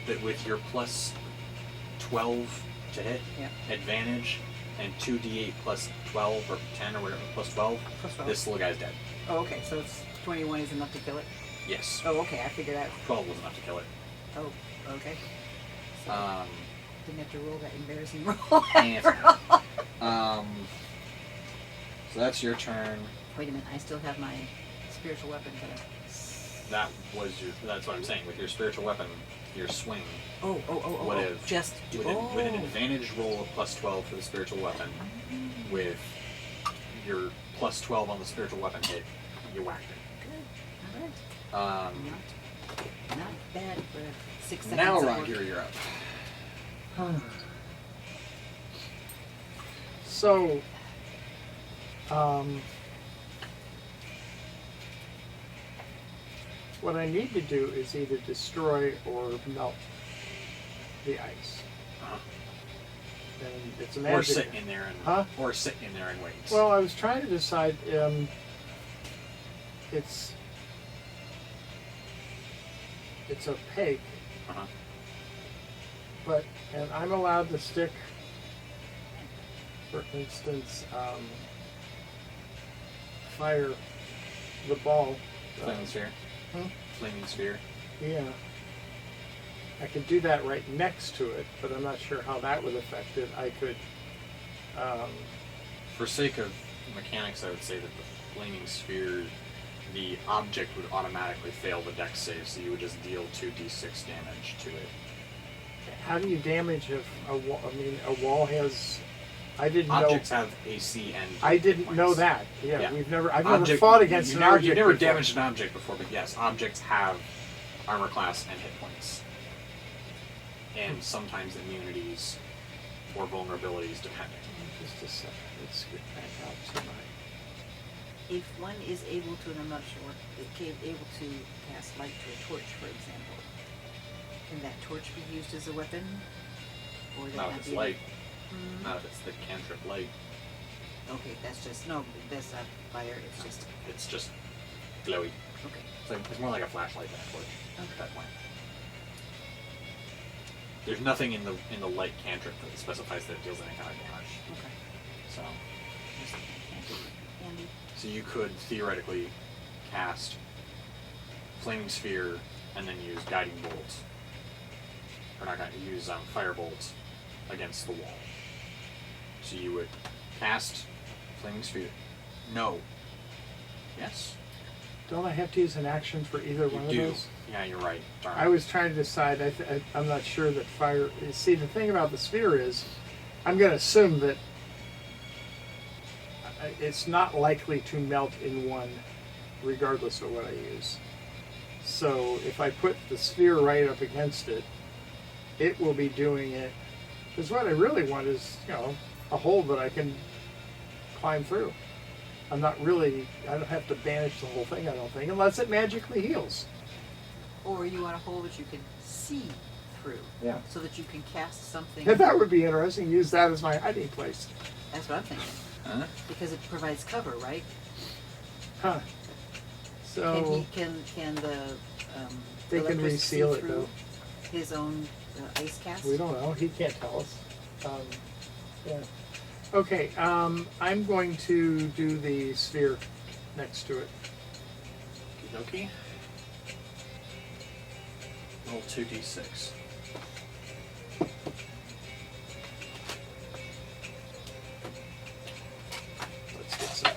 that with your plus 12 to hit, Yeah. advantage, and 2d8 plus 12 or 10 or whatever, plus 12, Plus 12. this little guy's dead. Oh, okay. So it's 21 is enough to kill it. Yes. Oh, okay. I figured out. 12 was enough to kill it. Oh, okay. So Um, didn't have to roll that embarrassing roll. and, after all. so that's your turn. Wait a minute. I still have my spiritual weapon. That's what I'm saying. With your spiritual weapon, your swing Oh. would have Just with an advantage roll of plus 12 for the spiritual weapon, with your plus 12 on the spiritual weapon hit, you whacked it. Good. All right. Not bad for 6 seconds. Now, of Roger, work. you're up. So, what I need to do is either destroy or melt the ice. Uh-huh. And it's a Or magic. sit in there and wait. Well, I was trying to decide. It's opaque, Uh-huh. and I'm allowed to stick, for instance, fire the ball. Flaming sphere. Hmm? Flaming sphere. Yeah. I could do that right next to it, but I'm not sure how that would affect it. I could. For sake of mechanics, I would say that the flaming sphere, the object would automatically fail the dex save, so you would just deal 2d6 damage to it. How do you damage a wall? I mean, a wall has. I didn't Objects know. have AC and. I didn't points. know that. Yeah, Yeah. I've never fought against you've an never, object. You've never before. damaged an object before, but yes, objects have armor class and hit points. And sometimes immunities or vulnerabilities, depending. Just a second. Let's get back out to my. If one is able to, and I'm not sure, able to cast light to a torch, for example, can that torch be used as a weapon? Or would that Not not if it's be- light. Hmm. Not if it's the cantrip light. Okay, that's not fire. It's just Glowy. okay. It's more like a flashlight than a torch Okay. at that point. There's nothing in the light cantrip that specifies that it deals any kind of damage. Okay. So, Just handy. so you could theoretically cast flaming sphere and then use guiding bolts, or not guiding, use fire bolts against the wall. So you would cast flaming sphere. No. Yes. Don't I have to use an action for either one You of do. those? Yeah, you're right. Darn. I was trying to decide. I'm not sure that fire. See, the thing about the sphere is, I'm going to assume that it's not likely to melt in one, regardless of what I use. So if I put the sphere right up against it, it will be doing it. Because what I really want is, a hole that I can climb through. I don't have to banish the whole thing, I don't think, unless it magically heals. Or you want a hole that you can see through. Yeah. So that you can cast something. That would be interesting. Use that as my hiding place. That's what I'm thinking. Huh? Because it provides cover, right? Huh. So Can the they can electricity reseal see it through though. his own ice cast? We don't know. He can't tell us. Yeah. Okay. I'm going to do the sphere next to it. Okie dokie. Roll 2d6. Let's get some.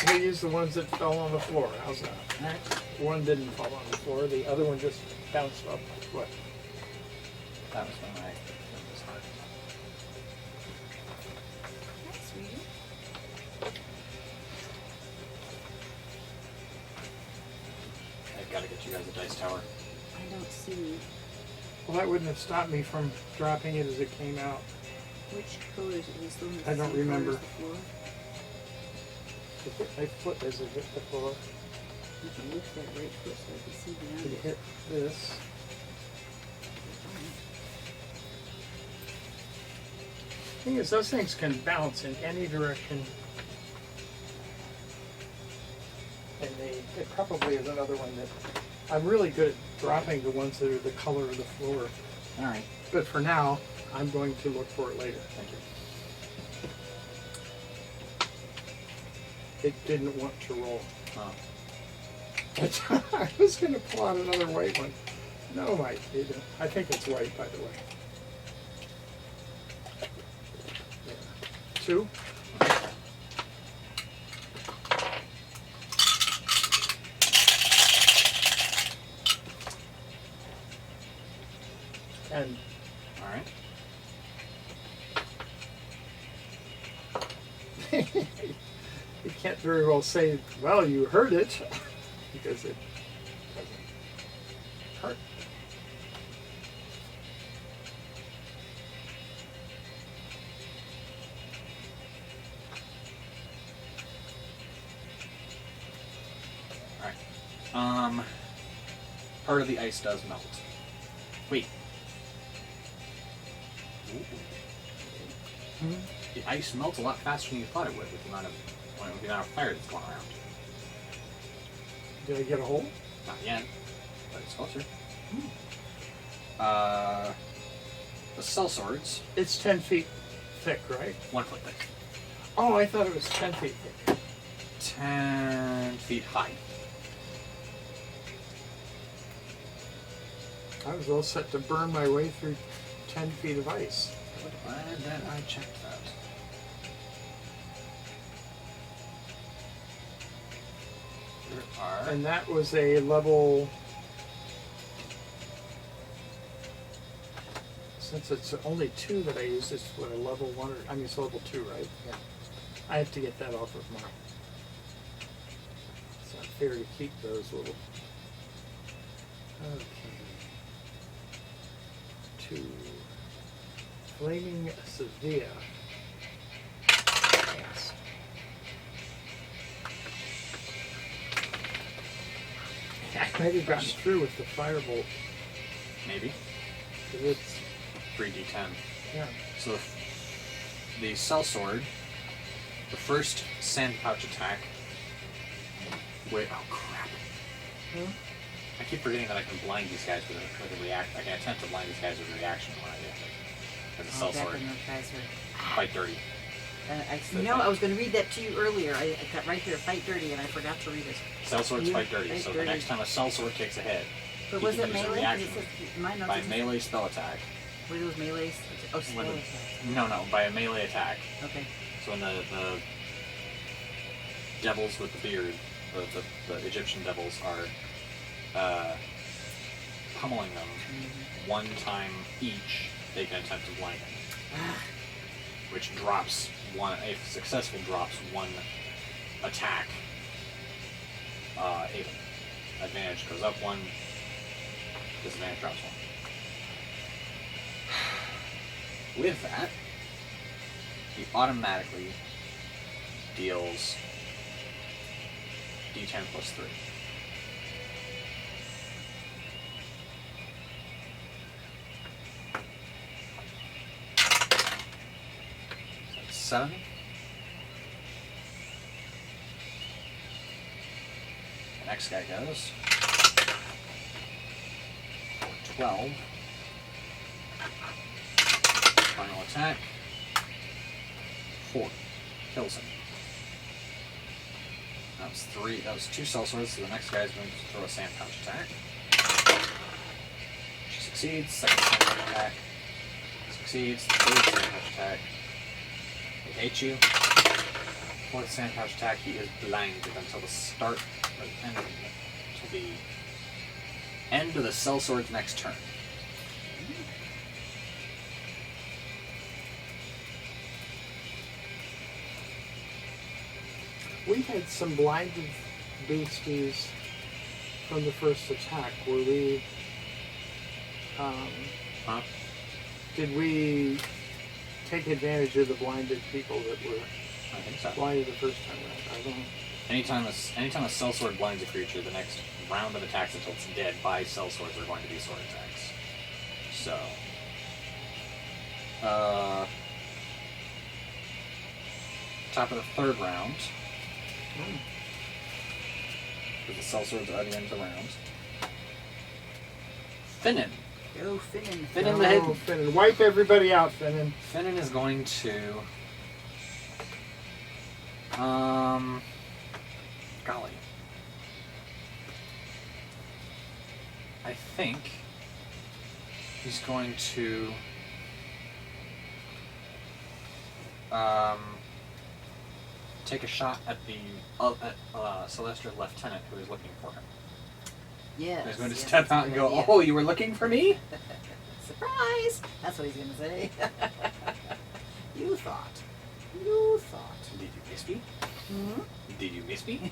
We'll use the ones that fell on the floor. How's that? Alright. One didn't fall on the floor. The other one just bounced off my foot. That was when I did this hard. That's sweet. I've got to get you guys a dice tower. I don't see Well, that wouldn't have stopped me from dropping it as it came out. which color is it. Is the one that's I don't the same color remember. as the floor? It hit my foot as it hit the floor. You can lift that right foot so I can see beyond It it. hit this. Thing is, those things can bounce in any direction it probably is another one that I'm really good at dropping the ones that are the color of the floor. All right. But for now, I'm going to look for it later. Thank you. It didn't want to roll. Oh. I was going to pull out another white one. No, I think it's white, by the way. Yeah. 2. And All right. you can't very well say, well, you heard it, because it doesn't hurt. All right. Part of the ice does melt. Wait. Ooh. The ice melts a lot faster than you thought it would with the amount of fire that's going around. Did I get a hole? Not yet, but it's closer. The sellswords, It's 10 feet thick, right? 1 foot thick. Oh, I thought it was 10 feet thick. 10 feet high. I was all set to burn my way through 10 feet of ice. Glad that I checked that. There are. And that was a level... Since it's only 2 that I use, it's what, a level 1 or... I mean, it's level 2, right? Yeah. I have to get that off of mine. It's not fair to keep those little... Okay. 2. Flaming Sevilla. Yes. I might have gotten through with the firebolt. Maybe. 'Cause it's... 3d10. Yeah. So the sellsword, the first sand pouch attack. Wait, oh crap. Hmm? I keep forgetting that I can blind these guys with a react. I can attempt to blind these guys with a reaction when I do. As a Oh, back sellsword. when those guys were... Fight dirty. I was going to read that to you earlier. I got right here, fight dirty, and I forgot to read it. Sellswords You fight dirty. fight So dirty. the next time a sellsword takes a hit, But you was can it use a melee? reaction It says mine by doesn't- melee spell attack. Were those melees? Oh, spell When the- attack. No, by a melee attack. Okay. So when the devils with the beard, the Egyptian devils are pummeling them one time each, they can attempt to blind them. Which drops one, if successful, drops 1 attack. If advantage goes up 1, disadvantage drops 1. With that, he automatically deals d10 plus 3. So that's 7. The next guy goes. 12. Final attack. 4. Kills him. That was 3. That was 2 sellswords, so the next guy's going to throw a sand pouch attack. She succeeds. Second sand pouch attack. Succeeds. Third sand pouch attack. He hates you. Fourth sand pouch attack. He is blinded until the start or end of the end of the sellsword's next turn. We had some blinded beasties from the first attack. Were we... Huh? Did we take advantage of the blinded people that were I think so. blinded the first time around? I don't know. Anytime a sellsword blinds a creature, the next round of attacks until it's dead by sellswords are going to be sword attacks. So, top of the third round, because the sellswords are at the end of the round. Finnan. Go Finnan. Finnan the Hidden. Finnan. Wipe everybody out, Finnan. Finnan is going to... Golly. I think he's going to... take a shot at the Celestial Lieutenant who is looking for him. Yes. He's going to yes, step that's out a and good go, idea. "Oh, you were looking for me?" Surprise! That's what he's going to say. You thought. You thought. Did you miss me? Hmm? Did you miss me?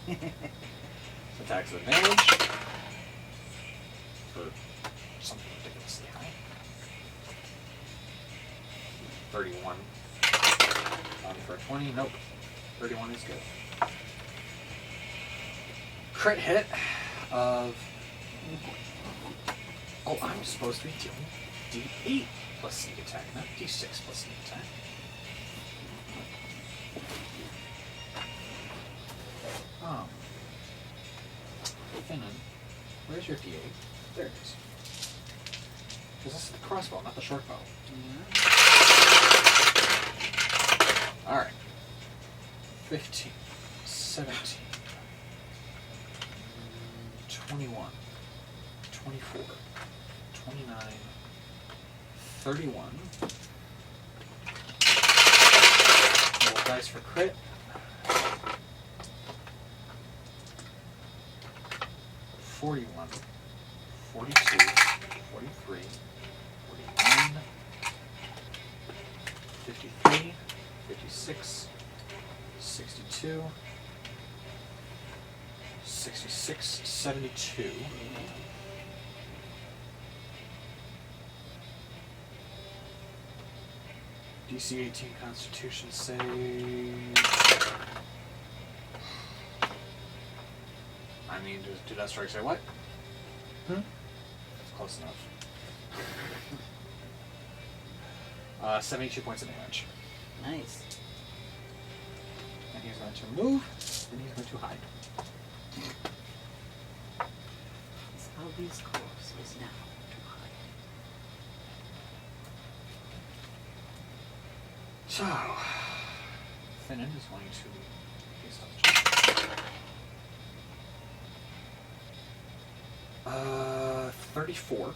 Attacks with advantage. For something ridiculously high. 31. On for a 20. Nope. 31 is good. Crit hit of... Oh, I'm supposed to be dealing D8 plus sneak attack, not D6 plus sneak attack. Finnan, where's your D8? There it is. Because this is the crossbow, not the short bow. Alright. 15, 17, 21, 24, 29, 31. Roll dice for crit. 41, 42, 43, 49, 53, 56, 62, 66, 72. DC 18 Constitution save. I mean, did that strike say what? Hmm? It's close enough. 72 points of damage. Nice. And he's going to move, and he's going to hide. His obvious course is now to hide. So, Finnan is going to... He's not 34.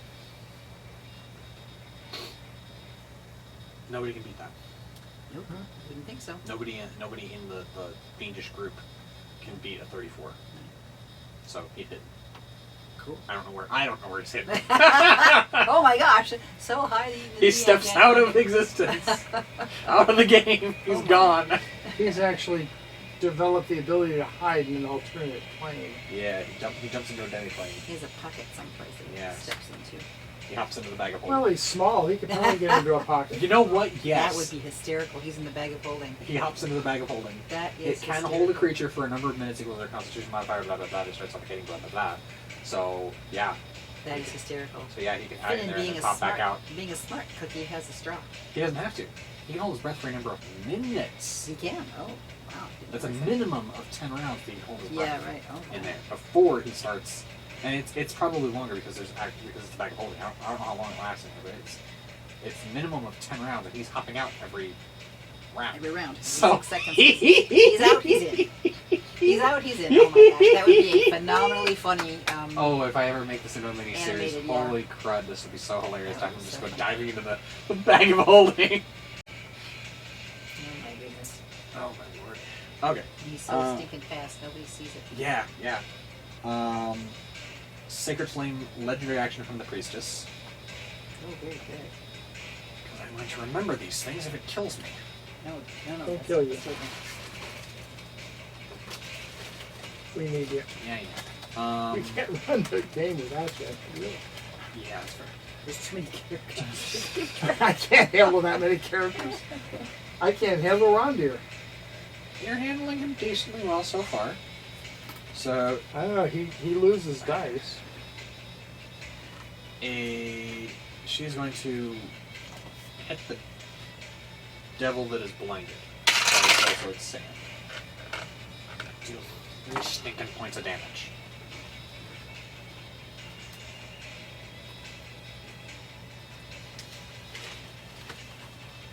Nobody can beat that. Nope, wouldn't think so. Nobody in the fiendish group can beat a 34. So he hit. Cool. I don't know where he's hit. Oh my gosh, so high that He steps out of existence, out of the game. He's gone. He's actually developed the ability to hide in an alternate plane. Yeah, he jumps into a demi-plane. He has a pocket someplace that he Yes. steps into. He hops into the bag of Well, holding. he's small. He could probably get into a pocket. You know what? Yes. That would be hysterical. He's in the bag of holding. He hops into the bag of holding. That It is can hysterical. hold a creature for a number of minutes equal to their constitution modifier, blah, blah, blah. It starts suffocating, blah, blah, blah. So, yeah. That is hysterical. So, yeah, he can hide in Finnan there and then pop back out. being a smart cookie has a straw. He doesn't have to. He can hold his breath for a number of minutes. He can. Oh, wow. That's a minimum of 10 rounds that he can hold his breath Yeah, right. Oh, in there before he starts. And it's probably longer because it's the bag of holding. I don't know how long it lasts in here, but it's minimum of 10 rounds, and he's hopping out every round. Every round. Every So 6 seconds. He's out, he's in. He's out, he's in. Oh my gosh. That would be a phenomenally funny. Oh, if I ever make this into a mini series, Animated, yeah. holy crud, this would be so hilarious. That I can would be just so go funny. diving into the bag of holding. Oh my goodness. Oh my lord. Okay. He's so stinking fast, nobody sees it. Yeah. Sacred Flame, legendary action from the Priestess. Oh, very good. Because I'm going to remember these things if it kills me. No. Don't that's- kill you. that's okay. We need you. Yeah. We can't run the game without you. Really. Yeah, that's fair. There's too many characters. I can't handle that many characters. I can't handle Rondir. You're handling him decently well so far. So, I don't know. He loses dice. she's going to hit the devil that is blinded. So it's sand. Deal 3 stinking points of damage.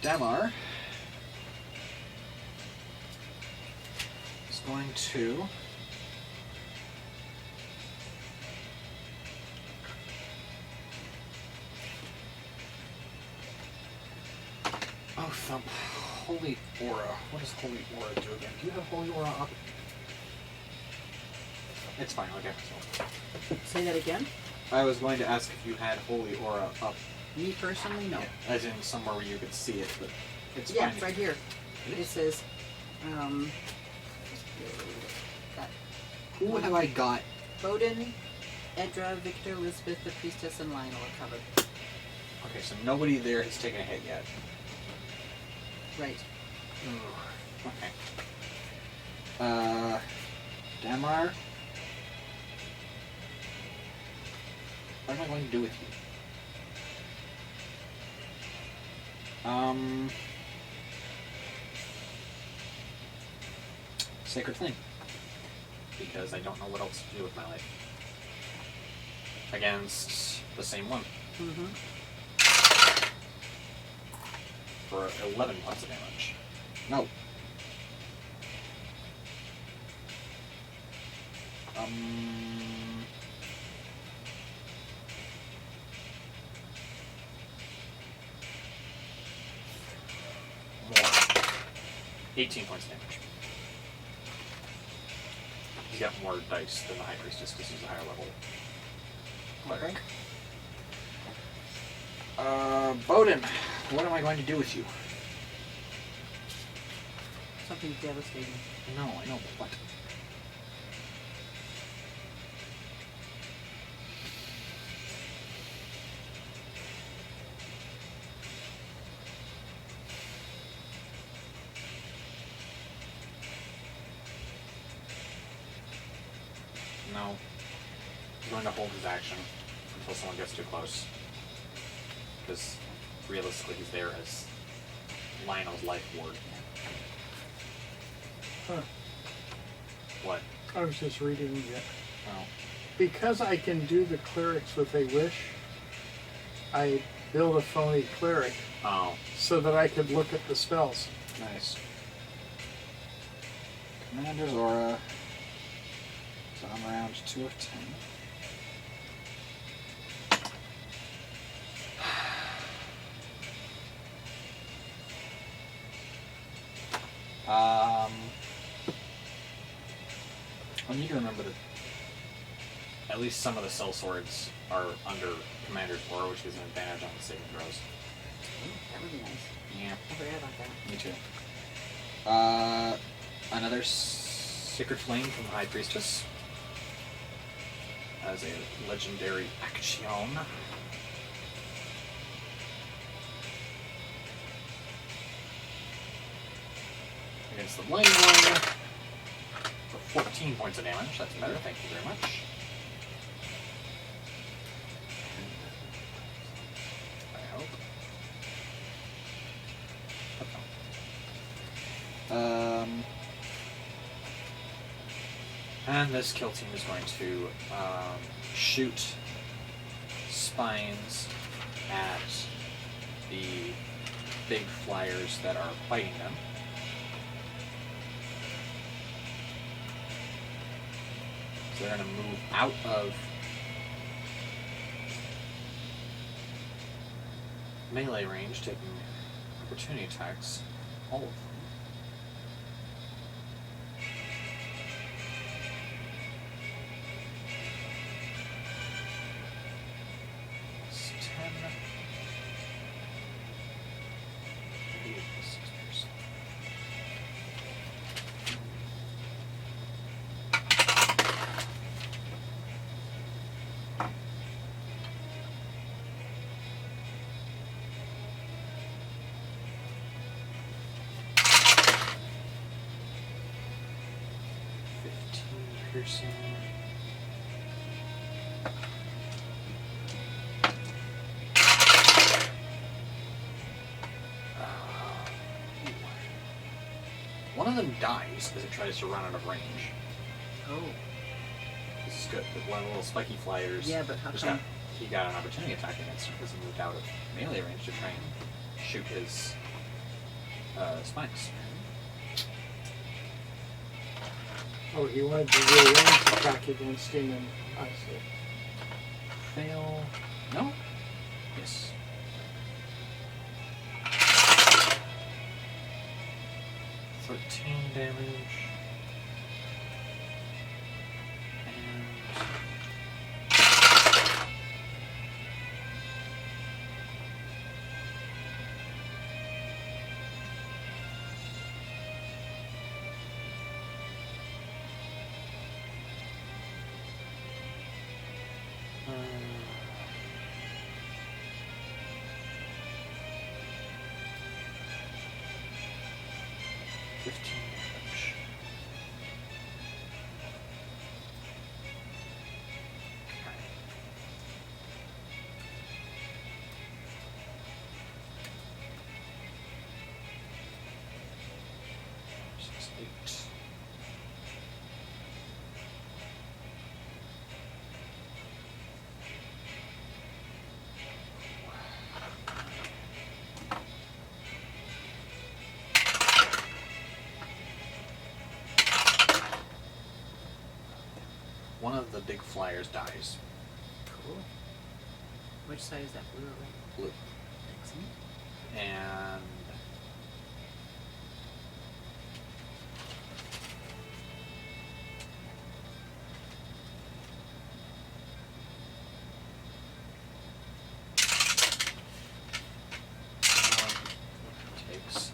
Damar is going to oh thump. Holy Aura. What does Holy Aura do again? Do you have Holy Aura up? It's fine, I'll get myself. Say that again? I was going to ask if you had Holy Aura up. Me personally, no. Yeah, as in somewhere where you could see it, but it's Yeah, fine. it's right here. It says, got Who have I got? Bowden, Edra, Victor, Elizabeth, the Priestess, and Lionel are covered. Okay, so nobody there has taken a hit yet. Right. Okay. Damar? What am I going to do with you? Sacred Flame. Because I don't know what else to do with my life. Against the same one. Mm-hmm. For 11 points of damage. No. More. 18 points of damage. He's got more dice than the High Priestess because he's a higher level cleric. Okay. Bowden, what am I going to do with you? Something devastating. No, I know, but what? No. He's going to hold his action until someone gets too close. Because realistically, he's there as Lionel's life ward. Huh. What? I was just reading it. Oh. Because I can do the clerics with a wish, I build a phony cleric Oh. so that I could look at the spells. Nice. Commander's Aura. So I'm around 2 of 10. I need to remember that at least some of the cell swords are under Commander's Aura, which gives an advantage on the saving throws. Ooh, that would be nice. Yeah, I forgot about that. me too. Another Sacred Flame from the High Priestess as a legendary action. Against the Blame one for 14 points of damage. That's better, thank you very much. I hope. And this kill team is going to shoot spines at the big flyers that are fighting them. So they're going to move out of melee range, taking opportunity attacks, all of them. It's 10. Maybe it's 6%. Piercing. One of them dies as it tries to run out of range. Oh. This is good. With one of the little spiky flyers. Yeah, but how just come? he got an opportunity attack against him because he moved out of melee range to try and shoot his spikes. Oh, he wanted to rearrange the attack against him, and I see. Fail. No? Yes. Damage. And damage. Six, eight. One of the big flyers dies. Cool. Which side is that, blue or red? Blue. Excellent. And takes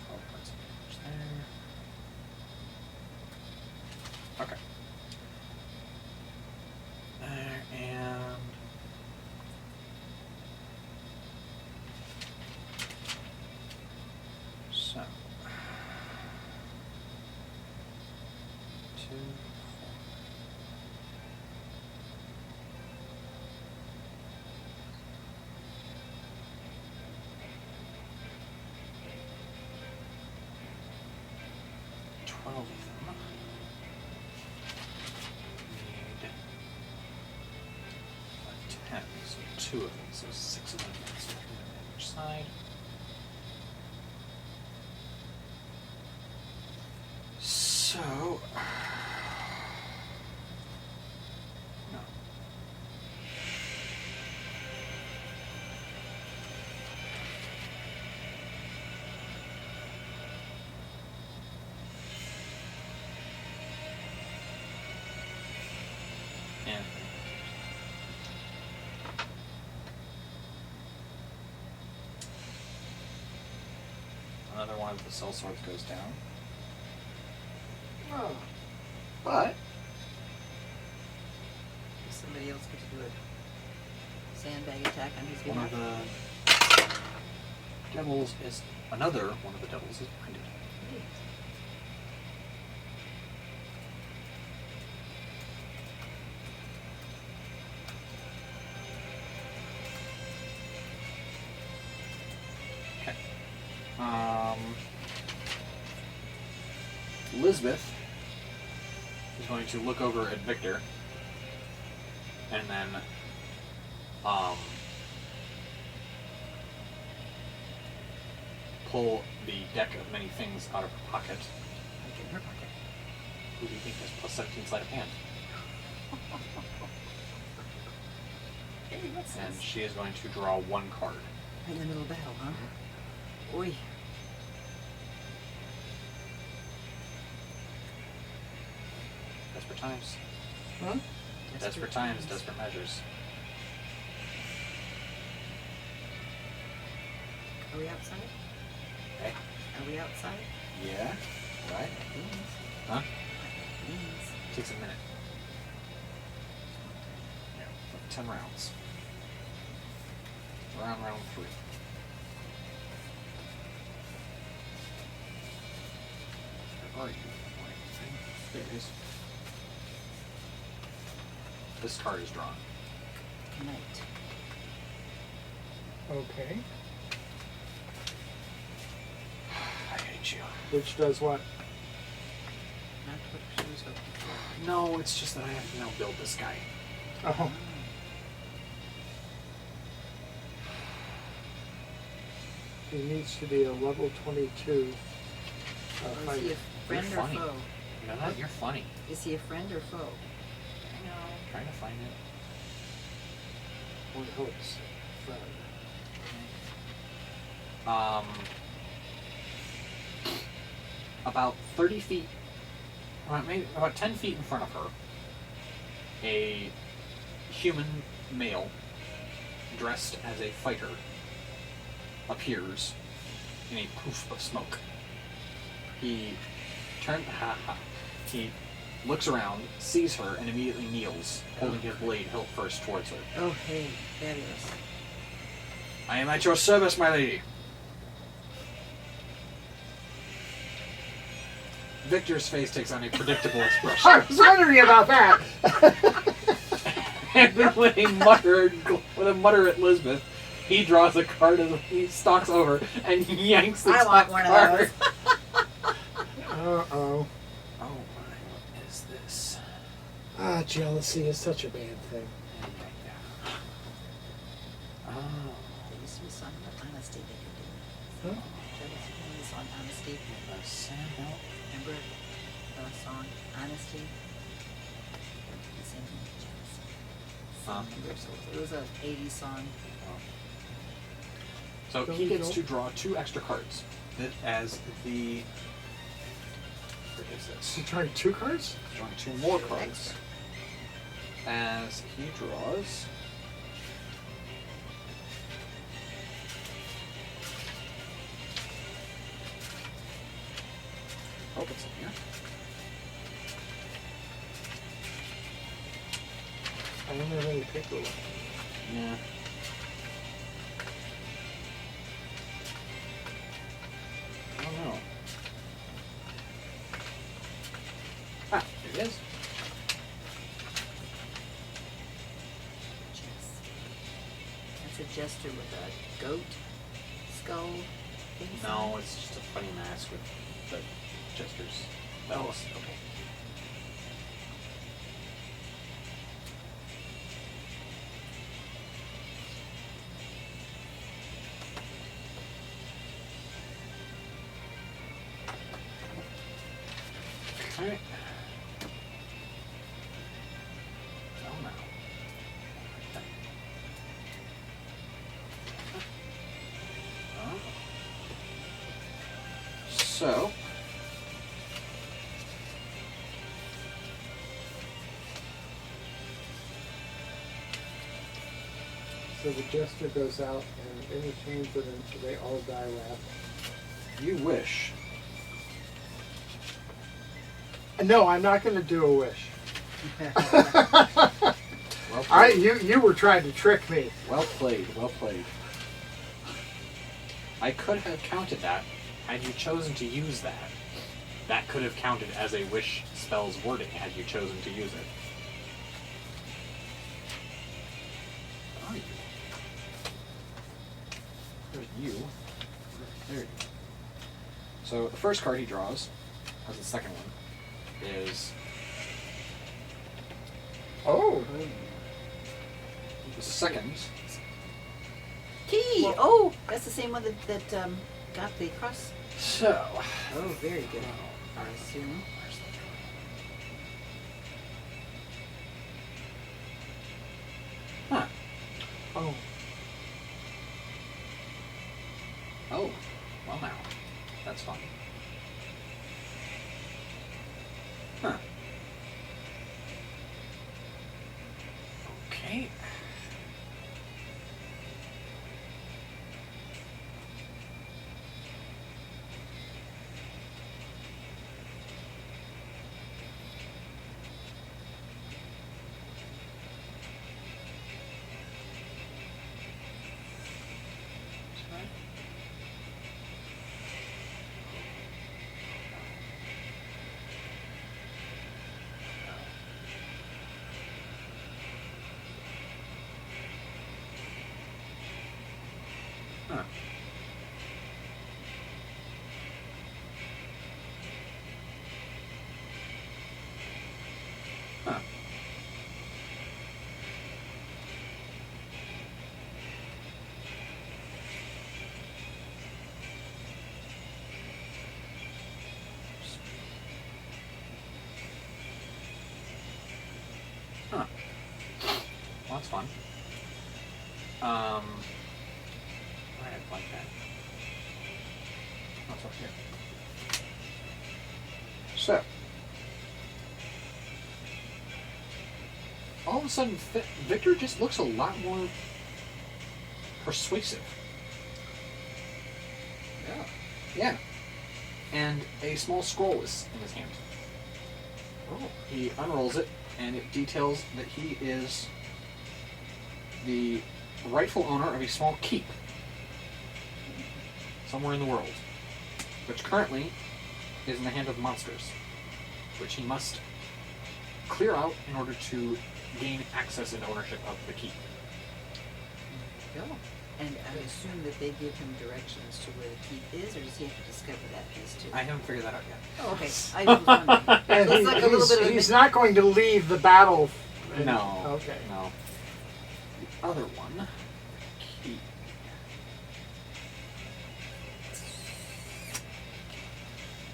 12 points of damage there. Okay. There, and so 2, 4. Twelve of them. Need 10, so 2 of them, so 6 of them next on each side. So no. And another one of the cell swords goes down. Oh, But Does somebody else get to do a sandbag attack on his one of behalf? the devils is another one of the devils is blinded. Neat. Okay. Elizabeth is going to look over at Victor and then pull the deck of many things out of her pocket. Like in her pocket. Who do you think has plus 17 sleight of hand? Hey, what's And this? she is going to draw one card. In the middle of battle, huh? Oi. Desperate times. huh? Desperate times, desperate measures. Are we outside? Okay. Are we outside? Yeah. Right. Beans. Huh? Beans. Takes a minute. Yeah. 10 rounds. We're on round 3. Where are you? There it is. This card is drawn. Knight. Okay. I hate you. Which does what? Not what she was hoping for. No, it's just that I have to now build this guy. Oh, he needs to be a level 22 Or is he a fighter. friend or funny. foe? You know that? You're funny. Is he a friend or foe? I know. I'm trying to find it. One hopes. Friend. About 30 feet, maybe about 10 feet in front of her, a human male dressed as a fighter appears in a poof of smoke. He he looks around, sees her, and immediately kneels, holding his blade hilt first towards her. Oh, hey, fabulous. I am at your service, my lady. Victor's face takes on a predictable expression. I was wondering about that. And then with a mutter at Lisbeth, he draws a card as he stalks over and yanks the I top want one of card. those. Uh-oh. Oh my, what is this? Ah, jealousy is such a bad thing. Oh. There used to be a song about honesty they could do. Huh? There was one song, Honesty. A sandal. Remember the song, Honesty? The same thing, jealousy. Huh? It was an 80s song. So Don't he get gets old. to draw 2 extra cards. As the... What is this? He's trying 2 cards? Drawing 2 more cards. As he draws... Oh, it's in here. I don't have any paper left. Yeah. I don't know. Ah, here it is. Chess. That's a jester with a goat skull. thing. No, it's just a funny mask with the jester's bells. Oh, okay. Alright. Oh no. Oh. So. So the jester goes out and any chains that they all die laughing. You wish. No, I'm not going to do a wish. Well played. You were trying to trick me. Well played. Well played. I could have counted that had you chosen to use that. That could have counted as a wish spell's wording had you chosen to use it. Where are you? There's you. There you go. So the first card he draws, as the second one, is Oh. the second. Key! Well- Oh, that's the same one that got the cross. So. Oh, very good. Oh, I assume. where's the Huh. Oh. Oh. Well now. That's fun. Huh. Okay. That's fun. Why did I like that? That's up here. So, all of a sudden, Victor just looks a lot more persuasive. Yeah. Yeah. And a small scroll is in his hand. Oh. He unrolls it, and it details that he is the rightful owner of a small keep somewhere in the world, which currently is in the hand of monsters, which he must clear out in order to gain access and ownership of the keep. Go. And I assume that they give him directions to where the keep is, or does he have to discover that piece too? I haven't figured that out yet. Oh, okay. I was wondering. And So it's like a little bit of a he's not going to leave the battle. No. Okay. No. The other one, keep.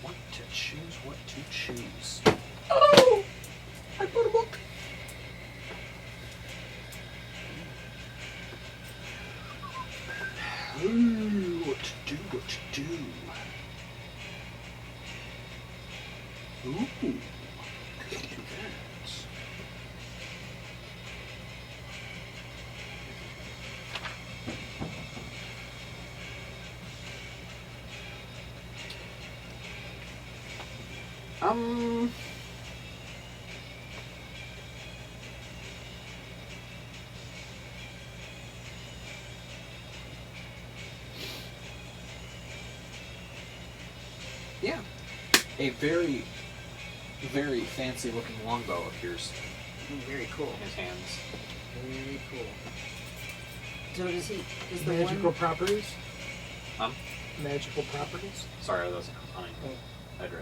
What to choose, what to choose. Oh! I put a book. Ooh, what to do, what to do. Ooh. Could do that. Yeah. A very, very fancy looking longbow appears Very cool. in his hands. Very cool. So does the Magical one... properties? Um, Magical properties? sorry, that was hunting. Oh. I drew.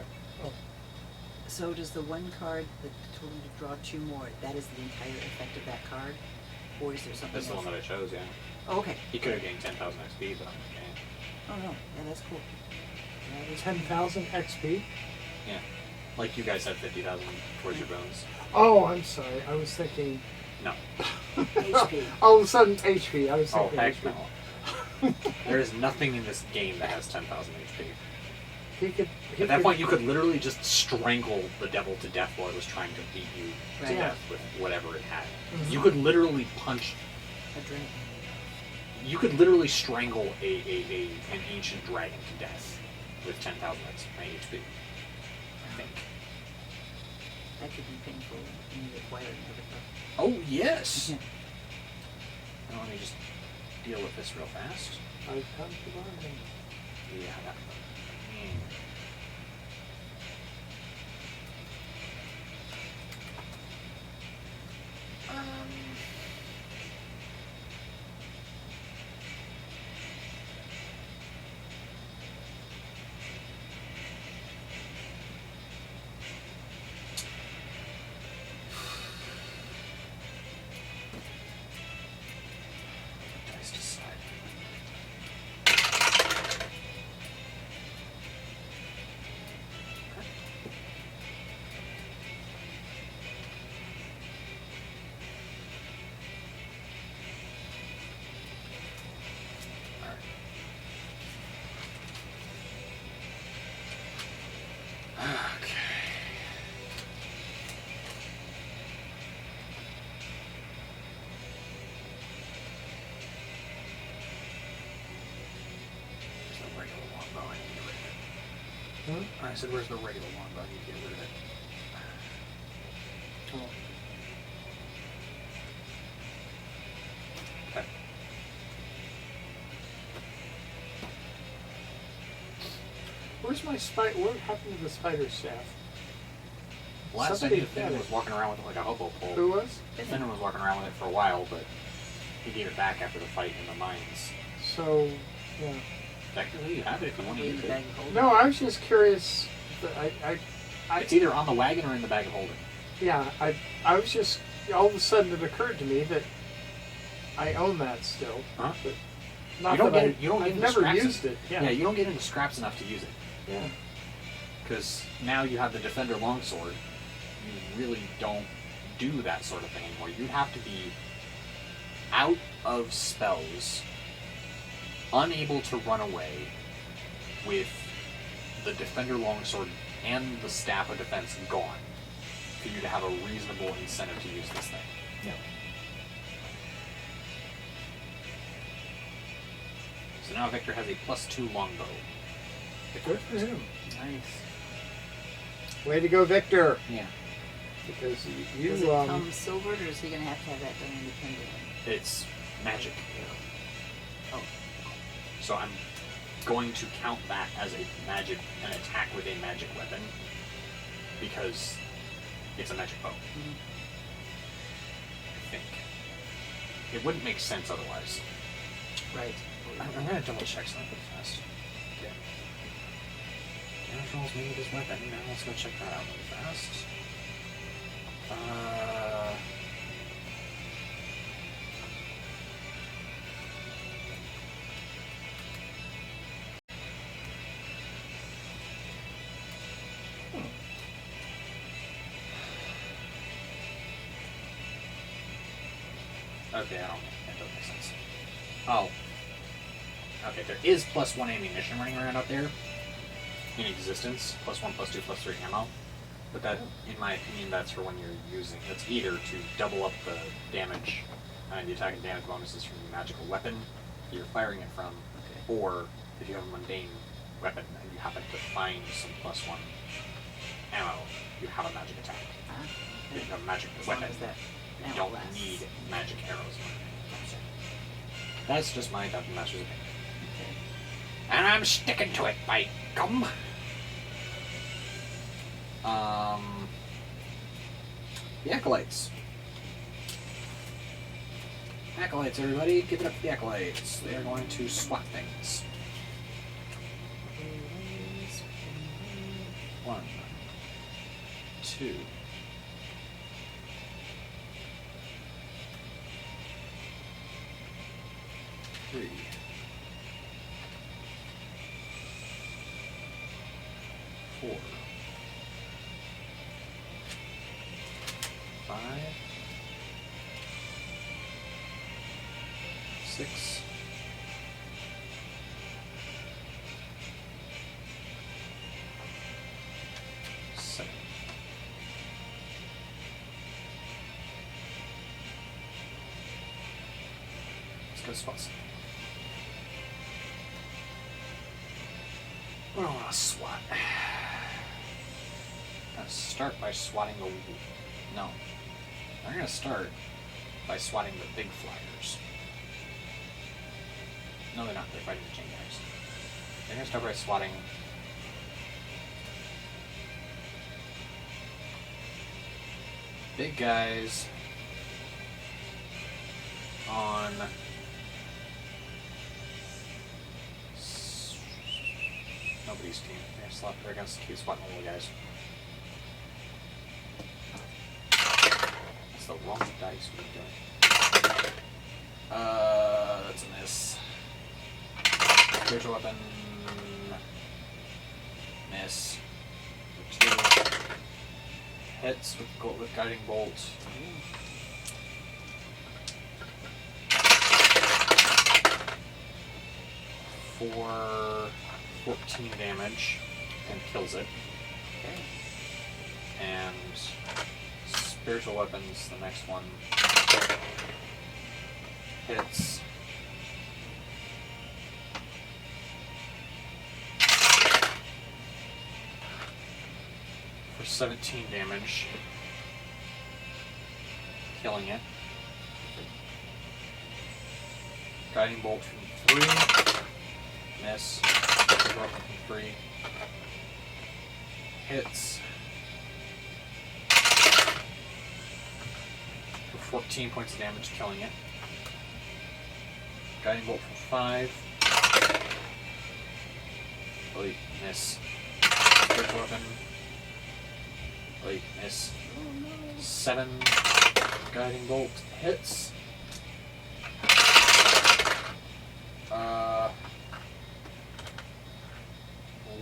So does the one card that told him to draw 2 more, that is the entire effect of that card? Or is there something That's the else? one that I chose, yeah. Oh, okay. He could have gained 10,000 XP, but I'm okay. Oh no, yeah, that's cool. That is 10,000 XP? Yeah. Like you guys had 50,000 towards your bones. Oh, I'm sorry. I was thinking. No. HP. All of a sudden, HP. I was Oh, thinking heck HP. no. There is nothing in this game that has 10,000 HP. He At that could- point, you could literally just strangle the devil to death while it was trying to beat you to Right. death with whatever it had. Mhm. You could literally punch. A drink. You could literally strangle an ancient dragon to death with 10,000 HP. I think. That could be painful when you acquire another Oh yes. Yeah. Now let me just deal with this real fast. I've come to learn. Yeah. That, dice decide. Okay. Where's the regular longbow? I need to get rid of it. Huh? I said, where's the regular longbow? I need to get rid of it. Oh. Okay. Where's my spider? What happened to the spider staff? Last I Somebody knew, Finn had was it. walking around with it like a hobo pole. Who was? Finn was walking around with it for a while, but he gave it back after the fight in the mines. So, yeah. Technically, you have it if you want to Probably in use the it. bag of holding. No, I was just curious. It's either on the wagon or in the bag of holding. Yeah, I was just, all of a sudden it occurred to me that I own that still. Huh? But not You don't that get it- you don't get I've into never scraps used of- it. Yeah, you don't get into scraps enough to use it. Yeah. Because now you have the Defender Longsword. You really don't do that sort of thing anymore. You have to be out of spells, unable to run away with the Defender Longsword and the Staff of Defense gone for you to have a reasonable incentive to use this thing. Yeah. So now Victor has a +2 longbow. Good for him. Nice. Way to go, Victor. Yeah. Because Does you it come silvered, or is he going to have that done independently? It's magic. Oh. So I'm going to count that as an attack with a magic weapon, because it's a magic bow. Mm-hmm. I think. It wouldn't make sense otherwise. Right. I'm going to double check something really fast. Okay. Damage rolls made with this weapon. Now let's go check that out really fast. Okay, that doesn't make sense. Oh. Okay, there is +1 ammunition running around out there in existence. +1, +2, +3 ammo. But that, in my opinion, that's for when you're using, it's either to double up the damage and the attack and damage bonuses from the magical weapon that you're firing it from, or if you have a mundane weapon and you happen to find some +1 ammo, you have a magic attack. If you have a magic weapon, you don't need magic arrows. That's just my Dungeon Master's opinion. Okay. And I'm sticking to it, by gum! The Acolytes. Acolytes, everybody, give it up for the Acolytes. They are going to swat things. 1, 2. 3. 4. 5. 6. 7. Let's go swat. What do I want to swat? I'm going to start by swatting the... No. I'm going to start by swatting the big flyers. No, they're not. They're fighting the chain guys. They're going to start by swatting... big guys on... nobody's team. They're going to keep swatting the little guys. That's the wrong dice we're doing. That's a miss. Spiritual weapon. Miss. 2. Hits with guiding bolt. 4, 14 damage and kills it. Okay. And spiritual weapons, the next one hits. For 17 damage, killing it. Guiding bolt from 3, miss. Spiritual weapon from 3, hits. For 14 points of damage, killing it. Guiding bolt from 5. Wait, miss. Spiritual weapon. Wait, miss. 7. Guiding bolt hits.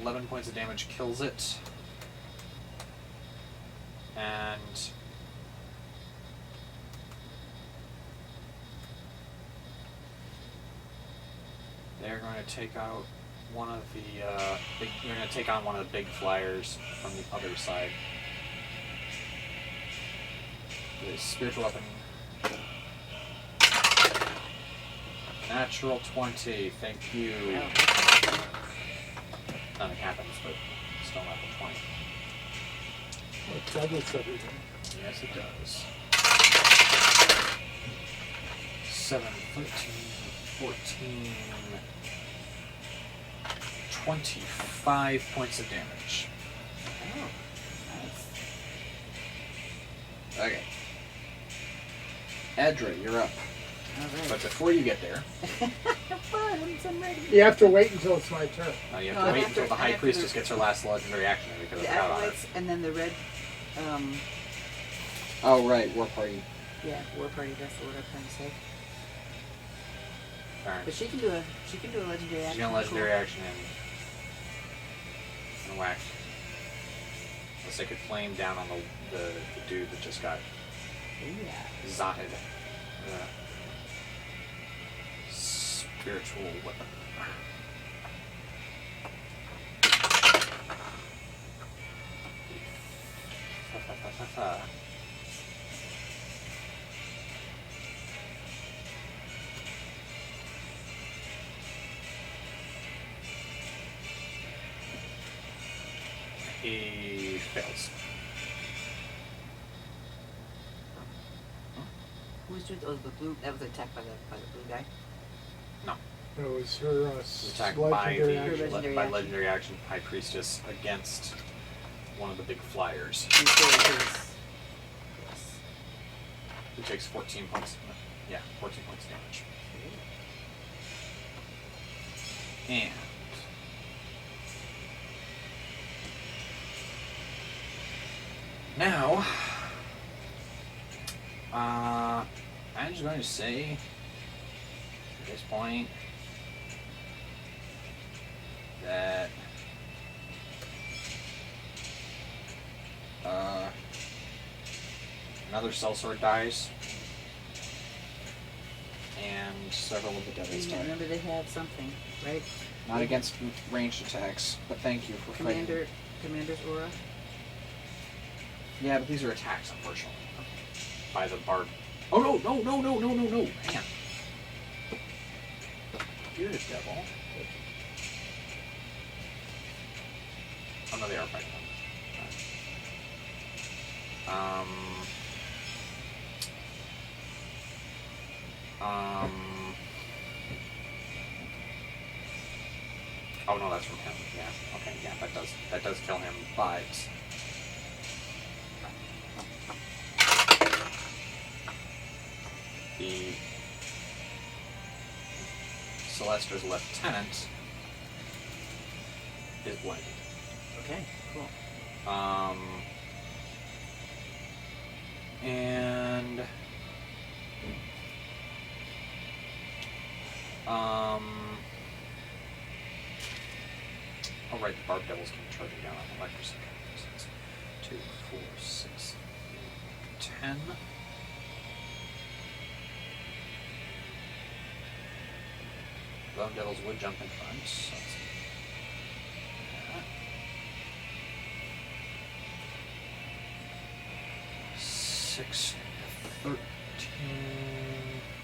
11 points of damage kills it. And They're going to take out one of the they're going to take on one of the big flyers from the other side. The spiritual weapon. Natural 20. Thank you. Nothing happens, but still natural 20. Well, that looks everything. Yes, it does. 7, 13, 14, 25 points of damage. Oh, nice. Okay. Edra, you're up. Alright. But before you get there, I'm ready. You have to wait until it's my turn. you have No, to I wait have until to- the I High have to Priestess do- gets her last legendary action because The it's out on her. acolytes and then the red, Oh, right, War Party. yeah, war party, that's the word I'm trying to say. Alright. But she can do a legendary action. She's gonna legendary action and whack a sacred flame down on the dude that just got Yeah. zotted. Spiritual weapon. He fails. Who's doing? Oh, the blue. That was attacked by the blue guy. No. It was her Attacked by legendary the action. Legendary by action. legendary action High Priestess against one of the big flyers. He failed his. Yes. Who takes 14 points. Yeah, 14 points damage. And now, I'm just going to say at this point that another sellsword dies, and several of the devils die. Remember they had something, right? Not against ranged attacks, but thank you for fighting. Commander's aura. Yeah, but these are attacks, unfortunately. By the bard. Oh no! Hang on. Here's a devil. Oh no, they are fighting them. Oh no, that's from him. Yeah. Okay. Yeah, that does kill him, but the Celestra's lieutenant is blinded. Okay, cool. And oh right, the barb devils keep charging down on electricity. 2, 4, 6, 10. Bone devils would jump in front. So let's see. Yeah. 6, 13.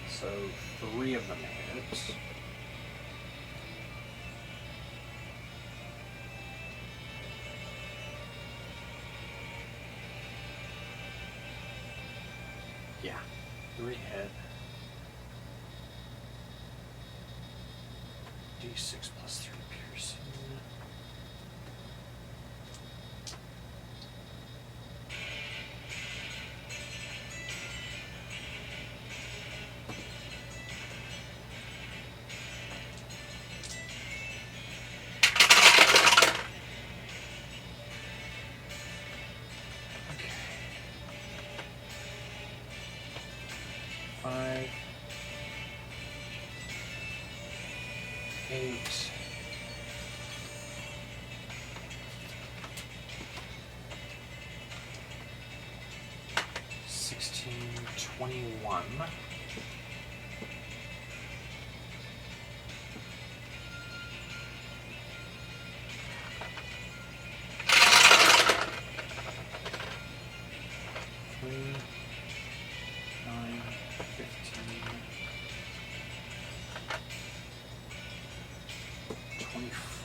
So 3 of them hit. Yeah, 3 hit. D6 plus 3 piercing. Okay. 5, 8, 16, 21,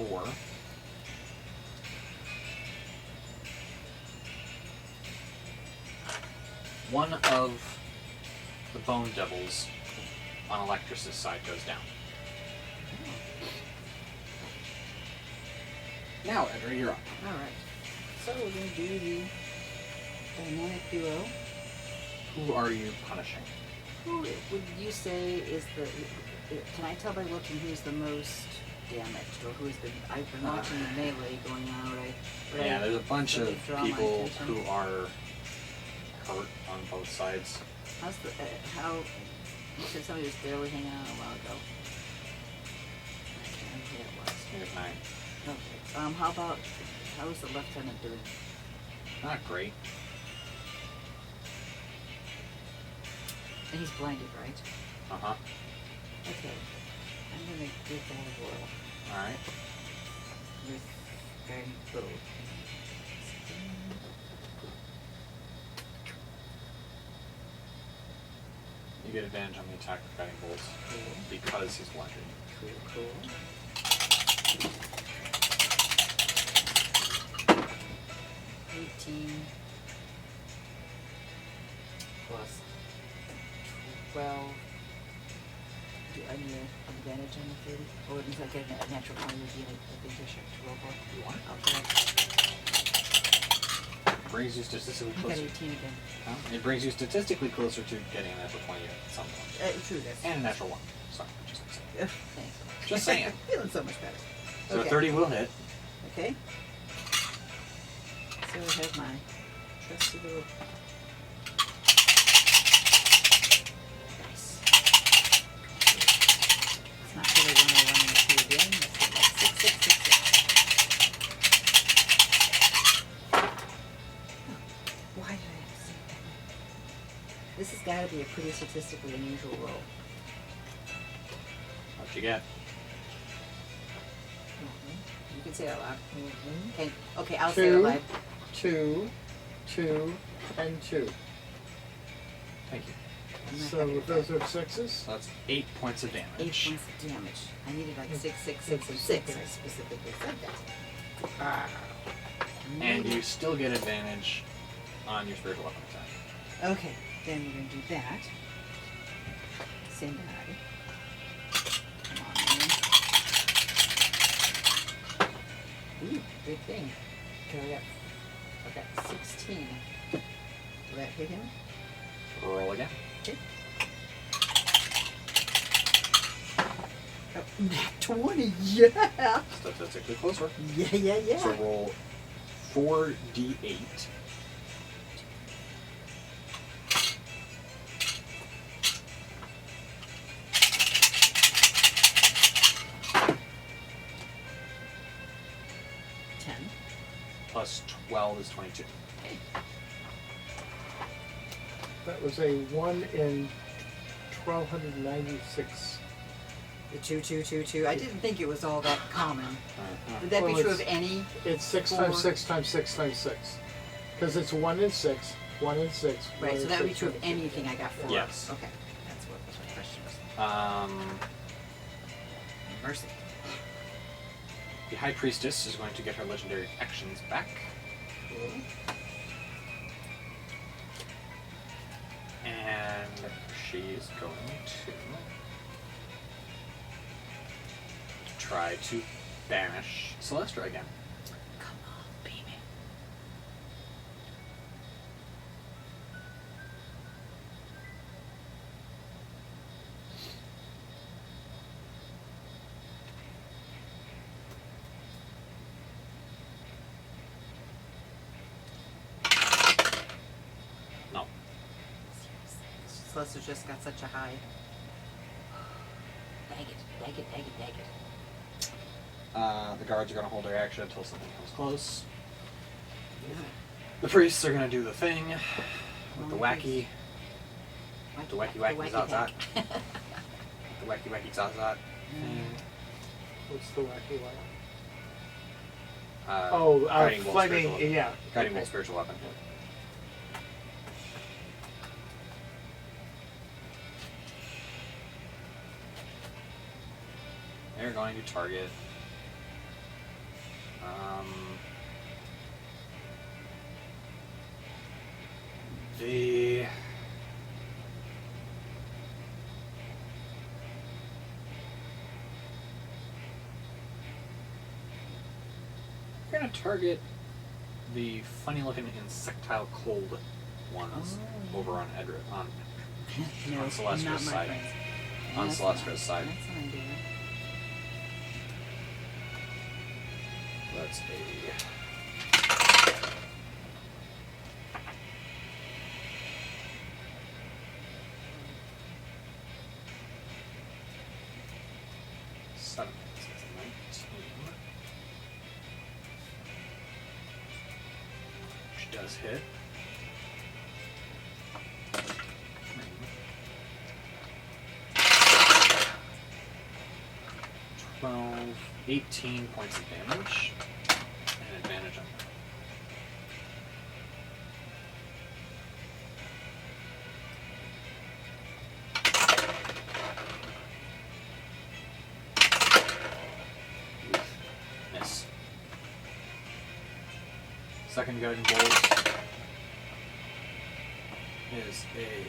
4. One of the bone devils on Electrus's side goes down. Now, Edgar, you're up. Alright. So we're going to do the dynamic duo. Who are you punishing? Who would you say is the... Can I tell by looking who's the most damaged, or who's been... I've been watching the melee going on, Yeah, there's a bunch so of they draw my people attention. who are hurt on both sides. How's the... how... You said somebody was barely hanging on a while ago. I can't remember who it was. Here's 9. Okay. How about... How is the lieutenant doing? Not great. And he's blinded, right? Uh-huh. Okay. I'm gonna give that a whirl Alright. with Dragon Bow. You get advantage on the attack with guiding bolts Cool. because he's blinded. Cool. 18 plus 12. Do I need an advantage on the 30? Or does that get a natural 20 would be a big dish to roll for? You want? Okay. Brings you statistically I got closer. 18 again. Huh? It brings you statistically closer to getting a natural 20 at some point. True, that's... And a natural 1. Sorry, just saying. Thanks. Just saying. Feeling so much better. So Okay. a 30 will hit. Okay. So I have my trusty little dice. It's not really 101 and 2 again. It's like 6, 6, 6, 6. Why did I have to say that? This has got to be a pretty statistically unusual roll. What'd you get? You can say it out loud. Mhm. Okay, I'll say it out loud. 2, 2, and 2. Thank you. I'm not So happy those with are 6s. So that's 8 points of damage. 8 points of damage. I needed like 6, 6, 6, and 6. I specifically said that. Ah. And you still get advantage on your spiritual weapon attack. Okay, then we're going to do that. Send die. Come on, man. Ooh, good thing. Okay, I've got 16. Will that hit him? Roll again. Okay. Oh, nat 20, yeah! Statistically closer. Yeah. So roll 4d8. Plus 12 is 22. That was a 1 in 1296. The 2, 2, 2, 2. I didn't think it was all that common. Would that Well, be true of it's- any? It's 6 Four. times 6 times 6 times 6. Because it's 1 in 6, 1 in 6. Right, 1 so in that would be 6, true of 1 in 6. anything I got 4. Yes. Okay, that's what my question was. Mercy. The High Priestess is going to get her legendary actions back. Cool. And she's going to try to banish Celestra again. Come on, baby. No. Celeste's just got such a high. Bag it. The guards are going to hold their action until something comes close. Yeah. The priests are going to do the thing with the Only wacky, the wacky zazat. hack. The wacky zazat thing. What's the wacky one? Guiding bolt fighting, spiritual weapon. yeah. Guiding bolt spiritual weapon. They're going to target The we're gonna target the funny-looking insectile cold ones over on No, on Celestra's not my side. friends. On That's Celestra's not- side. That's an idea. That's a 7. So that's 19. Which does hit. 12, 18 points of damage, and advantage on that. Miss. Second guiding bolt is a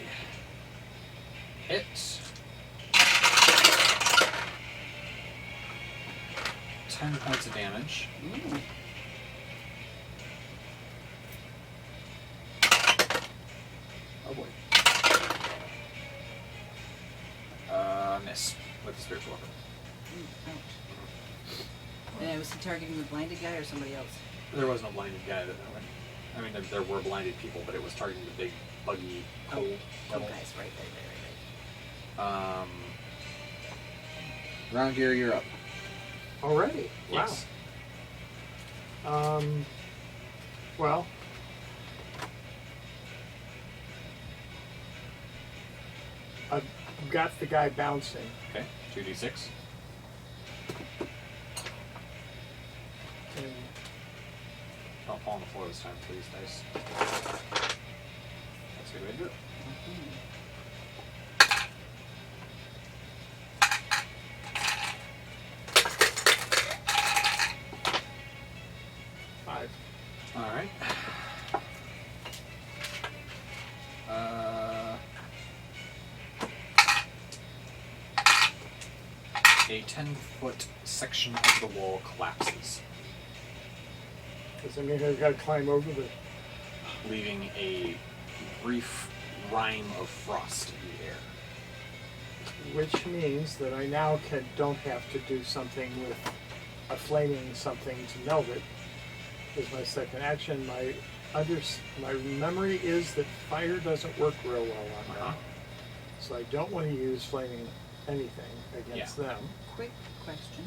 hit. 10 points of damage. Ooh. Oh boy. Miss with the spiritual weapon. Ouch. And was he targeting the blinded guy or somebody else? There was no blinded guy that went. I mean, there were blinded people, but it was targeting the big, buggy, cold Cold devil. guys, right. Round gear, you're up. Already? Wow. Yes. Well, I've got the guy bouncing. Okay. 2d6. And Don't fall on the floor this time, please, dice. That's a good way to do it. five. All right. A 10-foot section of the wall collapses, Does that mean I've got to climb over the... leaving a brief rime of frost in the air. Which means that I now don't have to do something with a flaming something to melt it. Is my second action. My memory is that fire doesn't work real well on them. So I don't want to use flaming anything against them. Quick question.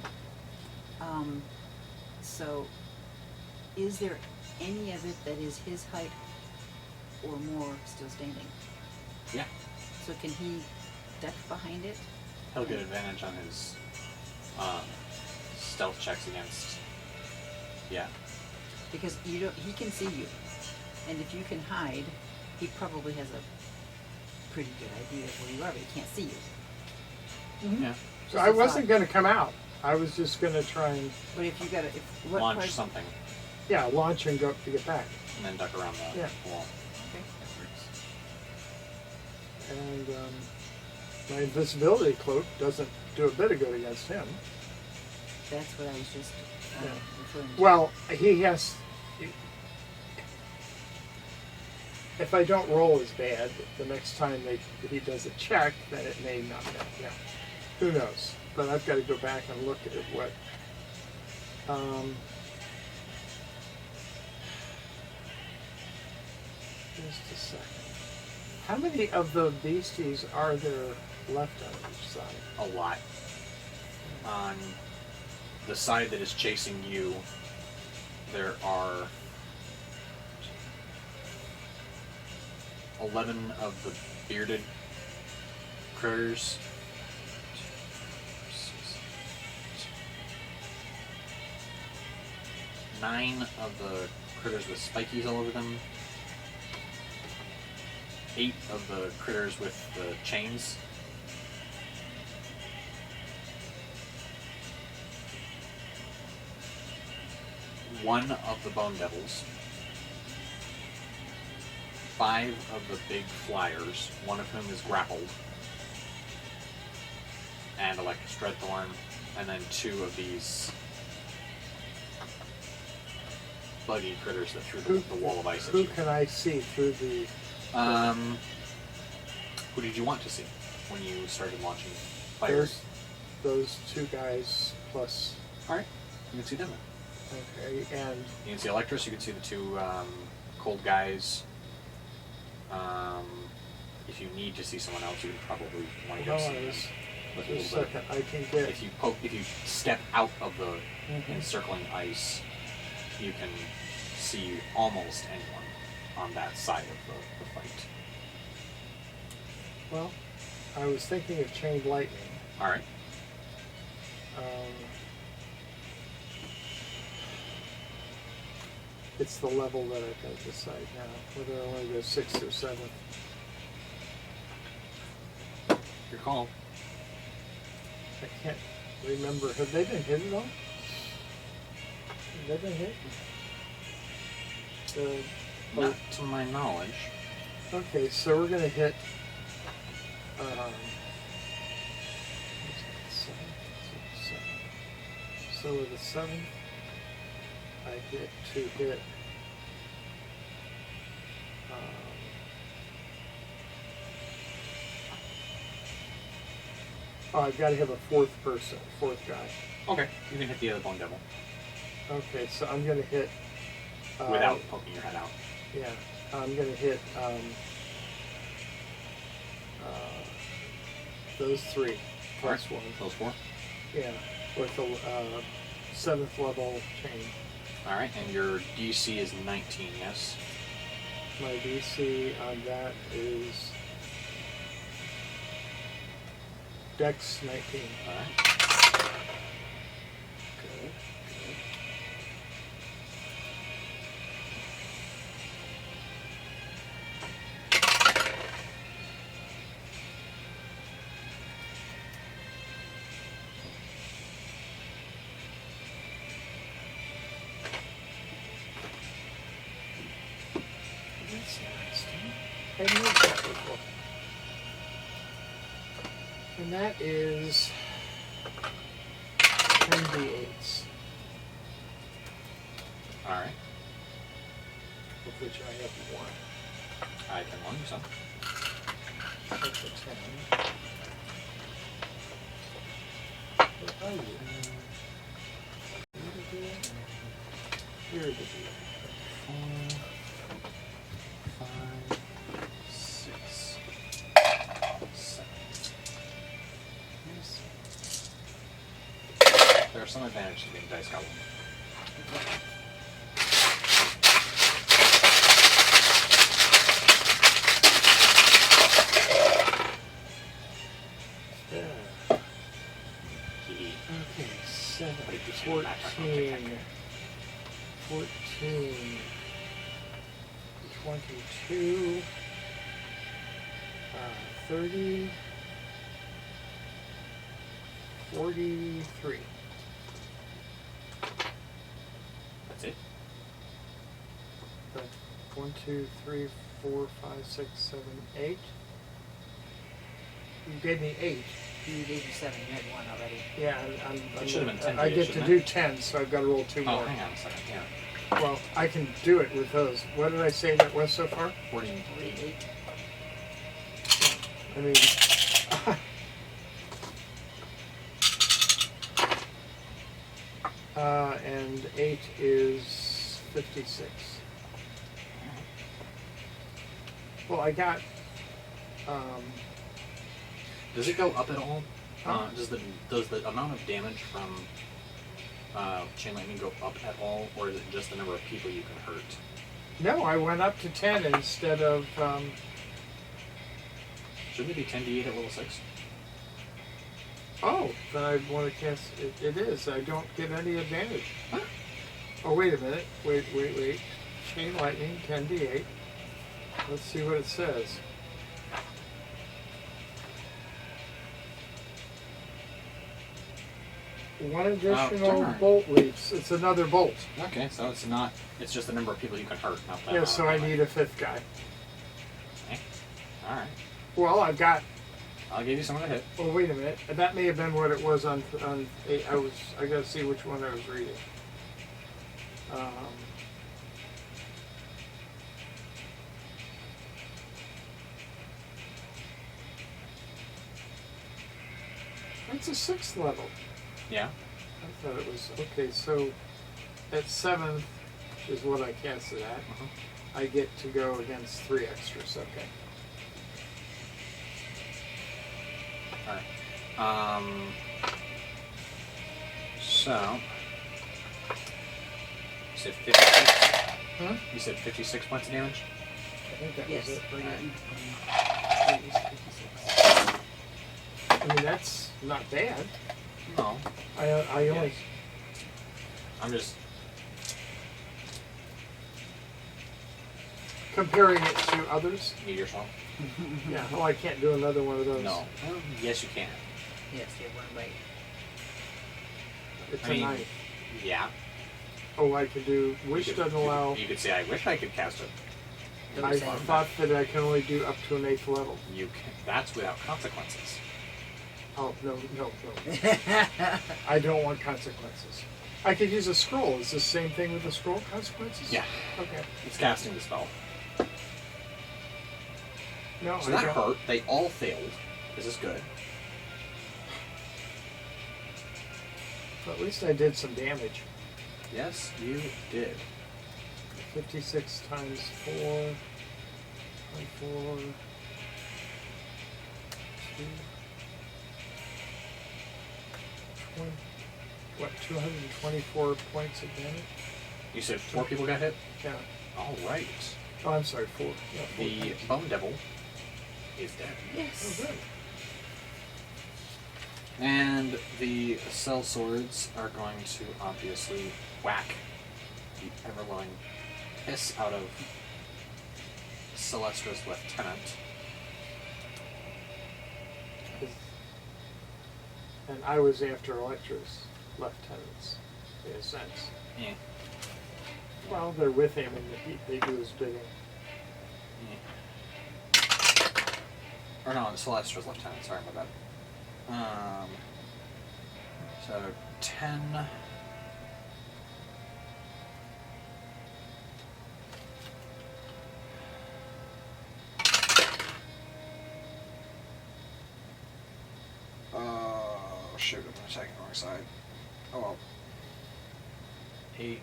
So, is there any of it that is his height or more still standing? Yeah. So can he duck behind it? He'll get advantage on his stealth checks against. Yeah. Because he can see you, and if you can hide, he probably has a pretty good idea of where you are, but he can't see you. Yeah. So I wasn't going to come out. I was just going to try and, But if you got to, Launch something yeah, launch and go to get back. and then duck around the Yeah. wall. Okay. And my invisibility cloak doesn't do a bit of good against him. That's what I was just Yeah. referring to. Well, he has... If I don't roll as bad, the next time he does a check, then it may not be. Yeah. Who knows? But I've got to go back and look at what... just a second. How many of the beasties are there left on each side? A lot. On the side that is chasing you, there are 11 of the bearded critters. 9 of the critters with spikies all over them. 8 of the critters with the chains. one of the bone devils, 5 of the big flyers, one of whom is grappled, and Electric Dreadthorn, and then 2 of these buggy critters that threw the wall of ice at Who you. can I see through the... Who did you want to see when you started launching fires? Those 2 guys plus... Alright, you can see them. Okay, and... You can see Electros, you can see the 2 cold guys. If you need to see someone else, you can probably want to go see them. With a Just a little bit. second, I can get... If you step out of the encircling ice, you can see almost anyone on that side of the fight. Well, I was thinking of chain lightning. Alright. It's the level that I've got to decide now, whether I want to go 6th or 7th. Your call. I can't remember. Have they been hit at all? Have they been hit? Not to my knowledge. Okay, so we're going to hit... So with the 7th, I get to hit... I've got to have a 4th person, 4th guy. Okay, you can hit the other bone devil. Okay, so I'm going to hit... Without poking your head out. Yeah, I'm going to hit those 3 plus Alright, 1. those 4. Yeah, with the 7th level chain. Alright, and your DC is 19, yes? My DC on that is Dex 19. Alright. Good, good. That's interesting. I hadn't noticed that before. And that is 10d8s, Alright. of which I have 1. I can loan you some. That's a 10. What are you? Here it is. 4, 5, 6, 7. There are some advantages to being Dice Goblin. Yeah. Hee. Okay, 7, But it gives you a backtrack on 14, 22, 30, 43. That's it? 1, 2, 3, 4, 5, 6, 7, 8. You gave me 8. You gave me 7, you had 1 already. Yeah, It should have been 10 I to get shouldn't to it? do 10, so I've got to roll 2 Oh, more. hang on a second. Yeah. Well, I can do it with those. What did I say that was so far? 14. 48. I mean, and 8 is 56. Well, I got, Does it go up at all? Huh? Does the amount of damage from chain lightning go up at all, or is it just the number of people you can hurt? no, I went up to 10 instead of, Shouldn't it be 10d8 at level 6? oh, then I want to cast, it is. I don't get any advantage. Huh? Oh, wait a minute. Wait. Chain lightning, 10d8. Let's see what it says. one additional darn. bolt leaps. It's another bolt. Okay, so it's not. It's just the number of people you can hurt. Not Yeah, so I need a 5th guy. Okay. All right. Well, I've got. I'll give you someone to hit. Oh, wait a minute. That may have been what it was on. I gotta see which one I was reading. It's a 6th level. Yeah. I thought it was okay. So at 7th is what I cast it at. Uh-huh. I get to go against 3 extras. Okay. All right. So you said 56. Huh? You said 56 points of damage. I think that Yes, was it. for you. Alright. It was 56. I mean, that's not bad. No, I only. Yes. I'm just. Comparing it to others. Need yourself. Yeah. Oh, I can't do another one of those. No. Well, yes, you can. Yes, you have one right. It's I a mean, 9. Yeah. Oh, I could do. Wish you could, doesn't allow. You could say, "I wish I could cast it." I thought that I can only do up to an 8th level. You can. That's without consequences. Oh, no. I don't want consequences. I could use a scroll. Is the same thing with the scroll? Consequences? Yeah. Okay. It's casting the spell. No, So I that don't. hurt. They all failed. This is good. But at least I did some damage. Yes, you did. 56 times 4. 24. 2. 20, what, 224 points of damage? You said 4 people got hit? Yeah. All right. Oh, I'm sorry, 4. Yeah, 4 The times. Bone Devil is dead. Oh, Yes. good. And the Cell Swords are going to obviously whack the ever-loving piss out of Celestra's lieutenant. And I was after Electra's lieutenants, in a sense. Yeah. Well, they're with him and they do his bidding. Or no, Celestra's lieutenant, sorry, my bad. So 10. Oh shoot, I'm attacking the wrong side. Oh well. 8.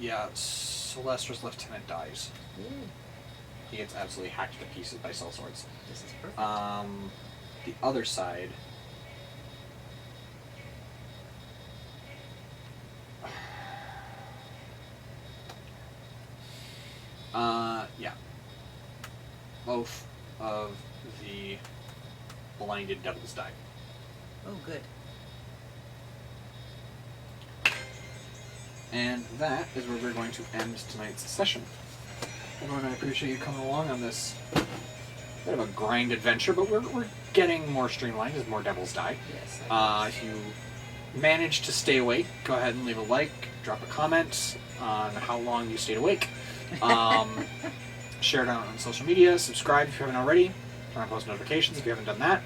Yeah, Celestra's lieutenant dies. He gets absolutely hacked to pieces by cell swords. This is perfect. The other side. Yeah. Both of the blinded devils die. Oh, good. And that is where we're going to end tonight's session. Everyone, I appreciate you coming along on this bit of a grind adventure, but we're getting more streamlined as more devils die. Yes. If you manage to stay awake, go ahead and leave a like, drop a comment on how long you stayed awake. Share it out on social media, subscribe if you haven't already, turn on post notifications if you haven't done that.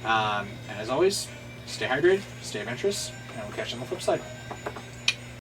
And as always, stay hydrated, stay adventurous, and we'll catch you on the flip side.